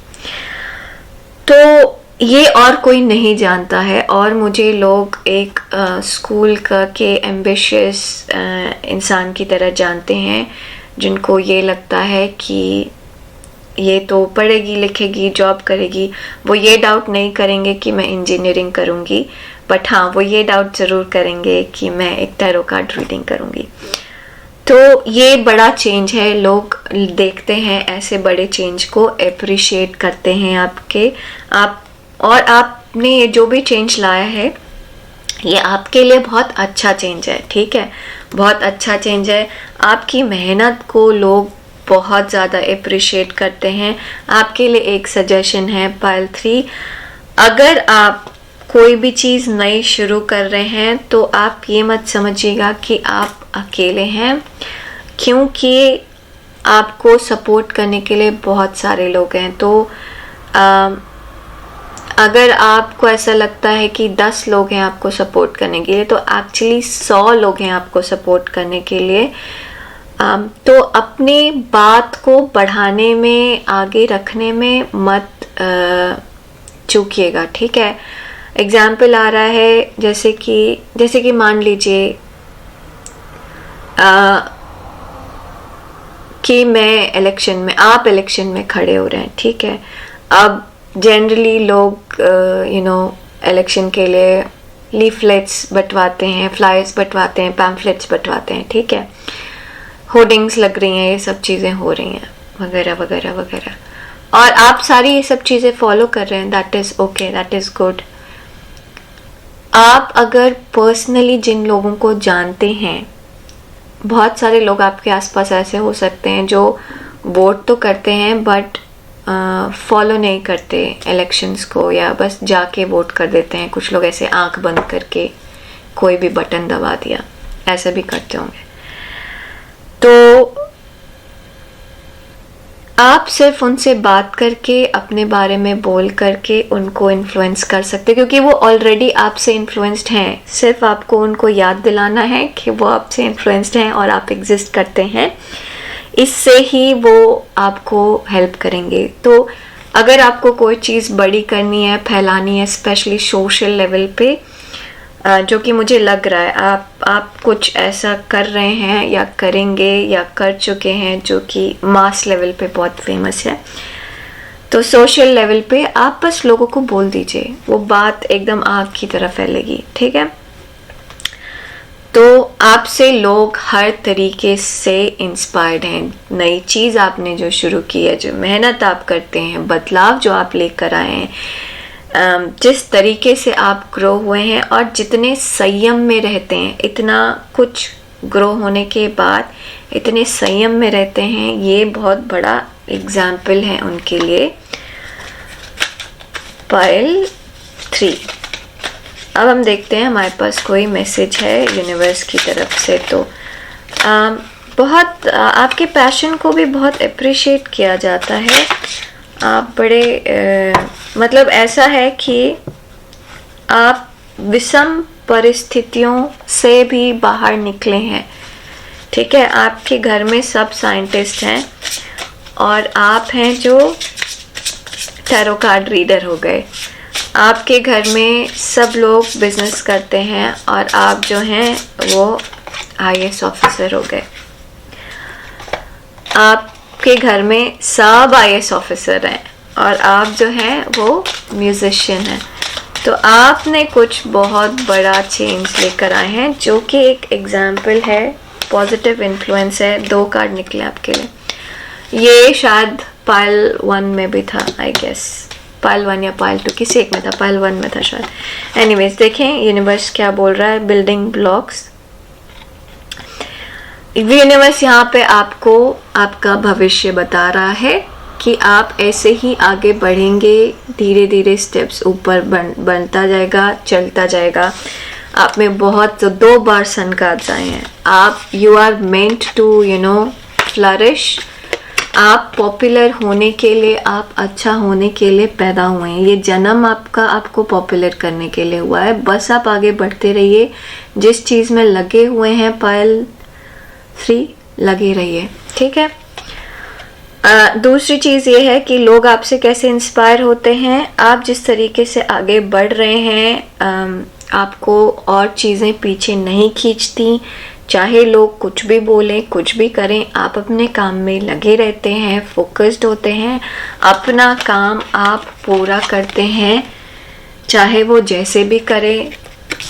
तो ये और कोई नहीं जानता है, और मुझे लोग एक स्कूल के एम्बिशियस इंसान की तरह जानते हैं, जिनको ये लगता है कि ये तो पढ़ेगी लिखेगी, जॉब करेगी। वो ये डाउट नहीं करेंगे कि मैं इंजीनियरिंग करूँगी, बट हाँ, वो ये डाउट ज़रूर करेंगे कि मैं एक टैरो कार्ड रीडिंग करूँगी। तो ये बड़ा चेंज है, लोग देखते हैं ऐसे बड़े चेंज को, अप्रिशिएट करते हैं और आपने ये जो भी चेंज लाया है, ये आपके लिए बहुत अच्छा चेंज है, ठीक है, बहुत अच्छा चेंज है। आपकी मेहनत को लोग बहुत ज़्यादा अप्रिशिएट करते हैं। आपके लिए एक सजेशन है पायल 3, अगर आप कोई भी चीज़ नई शुरू कर रहे हैं तो आप ये मत समझिएगा कि आप अकेले हैं, क्योंकि आपको सपोर्ट करने के लिए बहुत सारे लोग हैं। तो अगर आपको ऐसा लगता है कि 10 लोग हैं आपको सपोर्ट करने के लिए, तो एक्चुअली 100 लोग हैं आपको सपोर्ट करने के लिए। तो अपनी बात को बढ़ाने में, आगे रखने में मत चूकिएगा, ठीक है। एग्जाम्पल आ रहा है, जैसे कि मान लीजिए कि मैं इलेक्शन में, आप इलेक्शन में खड़े हो रहे हैं, ठीक है। अब जनरली लोग इलेक्शन के लिए लीफलेट्स बंटवाते हैं, फ्लायर्स बंटवाते हैं, पैम्फलेट्स बंटवाते हैं, ठीक है, होर्डिंग्स लग रही हैं, ये सब चीज़ें हो रही हैं वगैरह वगैरह वगैरह, और आप सारी ये सब चीज़ें फॉलो कर रहे हैं, that is okay, that is good. आप अगर पर्सनली जिन लोगों को जानते हैं, बहुत सारे लोग आपके आसपास ऐसे हो सकते हैं जो वोट तो करते हैं बट फॉलो नहीं करते इलेक्शंस को, या बस जाके वोट कर देते हैं। कुछ लोग ऐसे आंख बंद करके कोई भी बटन दबा दिया, ऐसे भी करते होंगे। तो आप सिर्फ उनसे बात करके, अपने बारे में बोल करके उनको इन्फ्लुएंस कर सकते, क्योंकि वो ऑलरेडी आपसे इन्फ्लुएंस्ड हैं। सिर्फ आपको उनको याद दिलाना है कि वो आपसे इन्फ्लुएंस्ड हैं और आप एग्जिस्ट करते हैं, इससे ही वो आपको हेल्प करेंगे। तो अगर आपको कोई चीज़ बड़ी करनी है, फैलानी है, स्पेशली सोशल लेवल पे, जो कि मुझे लग रहा है आप कुछ ऐसा कर रहे हैं या करेंगे या कर चुके हैं जो कि मास लेवल पे बहुत फेमस है, तो सोशल लेवल पे आप बस लोगों को बोल दीजिए, वो बात एकदम आग की तरह फैलेगी, ठीक है। तो आपसे लोग हर तरीके से इंस्पायर्ड हैं। नई चीज़ आपने जो शुरू की है, जो मेहनत आप करते हैं, बदलाव जो आप लेकर आए हैं, जिस तरीके से आप ग्रो हुए हैं और जितने संयम में रहते हैं, इतना कुछ ग्रो होने के बाद इतने संयम में रहते हैं, ये बहुत बड़ा एग्जाम्पल है उनके लिए। पायल 3। अब हम देखते हैं हमारे पास कोई मैसेज है यूनिवर्स की तरफ से। तो बहुत आपके पैशन को भी बहुत अप्रिशिएट किया जाता है। आप बड़े मतलब ऐसा है कि आप विषम परिस्थितियों से भी बाहर निकले हैं, ठीक है। आपके घर में सब साइंटिस्ट हैं और आप हैं जो टैरो कार्ड रीडर हो गए। आपके घर में सब लोग बिजनेस करते हैं और आप जो हैं वो IAS ऑफिसर हो गए। आपके घर में सब IAS ऑफिसर हैं और आप जो हैं वो म्यूजिशियन हैं। तो आपने कुछ बहुत बड़ा चेंज लेकर आए हैं, जो कि एक एग्जाम्पल है, पॉजिटिव इन्फ्लुएंस है। 2 कार्ड निकले आपके लिए। ये शायद पायल 1 में भी था, आई गेस पायल 1 या पायल 2, किसी एक में था, पायल 1 में था शायद। एनीवेज, देखें यूनिवर्स क्या बोल रहा है। बिल्डिंग ब्लॉक्स, यूनिवर्स यहाँ पे आपको आपका भविष्य बता रहा है कि आप ऐसे ही आगे बढ़ेंगे, धीरे धीरे स्टेप्स ऊपर बनता जाएगा, चलता जाएगा। आप में बहुत 2 बार सन कार्ड्स आए हैं। आप you are meant to flourish. आप पॉपुलर होने के लिए, आप अच्छा होने के लिए पैदा हुए हैं। ये जन्म आपको पॉपुलर करने के लिए हुआ है। बस आप आगे बढ़ते रहिए, जिस चीज़ में लगे हुए हैं पायल 3, लगे रहिए, ठीक है। दूसरी चीज़ ये है कि लोग आपसे कैसे इंस्पायर होते हैं। आप जिस तरीके से आगे बढ़ रहे हैं, आपको और चीज़ें पीछे नहीं खींचती। चाहे लोग कुछ भी बोलें, कुछ भी करें, आप अपने काम में लगे रहते हैं, फोकस्ड होते हैं, अपना काम आप पूरा करते हैं, चाहे वो जैसे भी करें।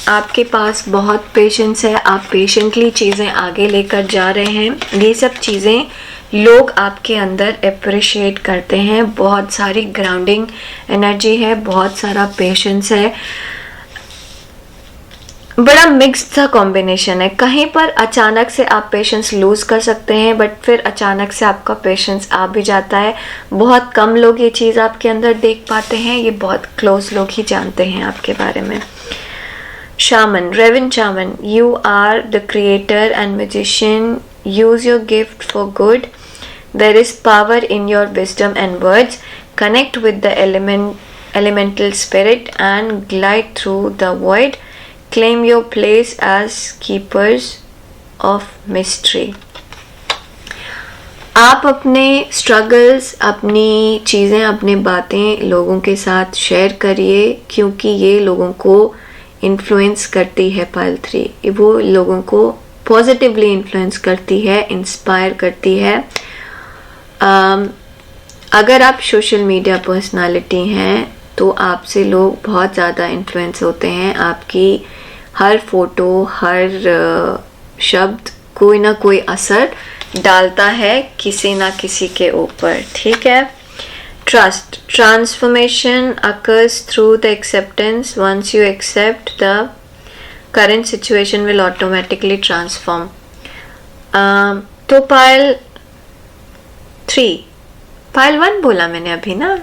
आपके पास बहुत पेशेंस है, आप पेशेंटली चीज़ें आगे लेकर जा रहे हैं। ये सब चीज़ें लोग आपके अंदर अप्रिशिएट करते हैं। बहुत सारी ग्राउंडिंग एनर्जी है, बहुत सारा पेशेंस है। बड़ा मिक्स्ड सा कॉम्बिनेशन है। कहीं पर अचानक से आप पेशेंस लूज कर सकते हैं, बट फिर अचानक से आपका पेशेंस आ भी जाता है। बहुत कम लोग ये चीज़ आपके अंदर देख पाते हैं, ये बहुत क्लोज लोग ही जानते हैं आपके बारे में। Shaman, raven shaman, you are the creator and magician. Use your gift for good. There is power in your wisdom and words. Connect with the elemental spirit and glide through the void. Claim your place as keepers of mystery. आप अपने struggles, अपनी चीज़ें, अपनी बातें लोगों के साथ share करिए, क्योंकि ये लोगों को इन्फ्लुएंस करती है। पायल 3 वो लोगों को पॉजिटिवली इन्फ्लुएंस करती है, इंस्पायर करती है, अगर आप सोशल मीडिया पर्सनालिटी हैं तो आपसे लोग बहुत ज़्यादा इन्फ्लुएंस होते हैं। आपकी हर फोटो, हर शब्द कोई ना कोई असर डालता है किसी ना किसी के ऊपर, ठीक है। Trust, transformation occurs through the acceptance. Once you accept, the current situation will automatically transform. तो पायल 3, पायल 1 बोला मैंने अभी ना,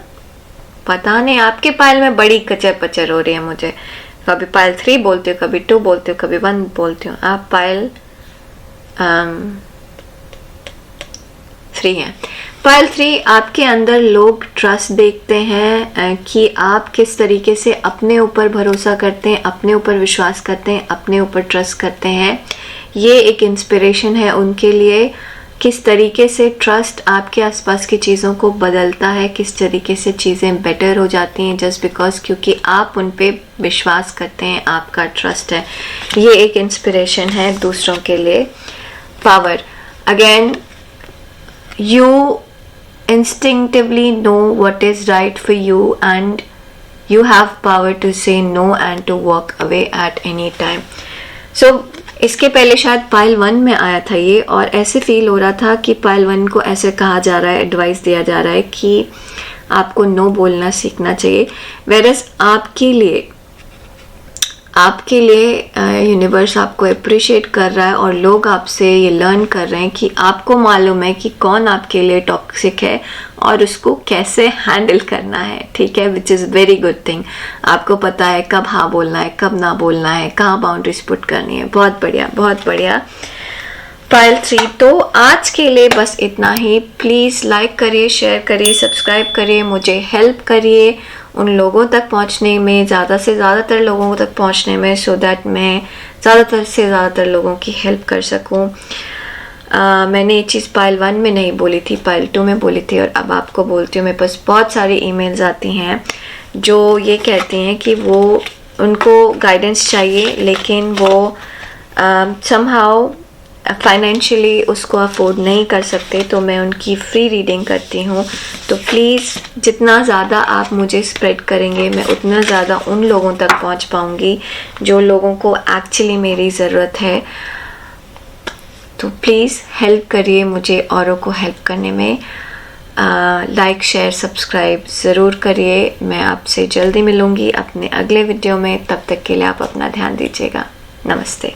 पता नहीं आपके पायल में बड़ी कचर पचर हो रही है मुझे। कभी पायल 3 बोलती हूँ, कभी 2 बोलती हूँ, कभी 1 बोलती हूँ। आप पायल 3 हैं। पायल 3, आपके अंदर लोग ट्रस्ट देखते हैं कि आप किस तरीके से अपने ऊपर भरोसा करते हैं, अपने ऊपर विश्वास करते हैं, अपने ऊपर ट्रस्ट करते हैं। ये एक इंस्पिरेशन है उनके लिए, किस तरीके से ट्रस्ट आपके आसपास की चीज़ों को बदलता है, किस तरीके से चीज़ें बेटर हो जाती हैं जस्ट बिकॉज क्योंकि आप उन पे विश्वास करते हैं, आपका ट्रस्ट है। ये एक इंस्पिरेशन है दूसरों के लिए। Power, again you instinctively know what is right for you and you have power to say no and to walk away at any time. So इसके पहले शायद पायल 1 में आया था ये, और ऐसे फील हो रहा था कि पायल 1 को ऐसे कहा जा रहा है, एडवाइस दिया जा रहा है कि आपको नो बोलना सीखना चाहिए। वेरएस आपके लिए यूनिवर्स आपको अप्रिशिएट कर रहा है और लोग आपसे ये लर्न कर रहे हैं कि आपको मालूम है कि कौन आपके लिए टॉक्सिक है और उसको कैसे हैंडल करना है, ठीक है, which is very good thing. आपको पता है कब हाँ बोलना है, कब ना बोलना है, कहाँ बाउंड्रीज पुट करनी है। बहुत बढ़िया, बहुत बढ़िया। पायल 3, तो आज के लिए बस इतना ही। प्लीज़ लाइक करिए, शेयर करिए, सब्सक्राइब करिए, मुझे हेल्प करिए उन लोगों तक पहुंचने में, ज़्यादा से ज़्यादातर लोगों तक पहुंचने में, सो दैट मैं ज़्यादातर से ज़्यादातर लोगों की हेल्प कर सकूं। मैंने ये चीज़ पायल 1 में नहीं बोली थी, पायल 2 में बोली थी, और अब आपको बोलती हूँ। मेरे पास बहुत सारी ईमेल्स आती हैं जो ये कहती हैं कि वो उनको गाइडेंस चाहिए लेकिन वो समहाउ फाइनेंशियली उसको अफोर्ड नहीं कर सकते, तो मैं उनकी फ्री रीडिंग करती हूँ। तो प्लीज़ जितना ज़्यादा आप मुझे स्प्रेड करेंगे मैं उतना ज़्यादा उन लोगों तक पहुँच पाऊँगी जो लोगों को एक्चुअली मेरी ज़रूरत है। तो प्लीज़ हेल्प करिए मुझे औरों को हेल्प करने में। लाइक, शेयर, सब्सक्राइब ज़रूर करिए। मैं आपसे जल्दी मिलूँगी अपने अगले वीडियो में। तब तक के लिए आप अपना ध्यान दीजिएगा। नमस्ते।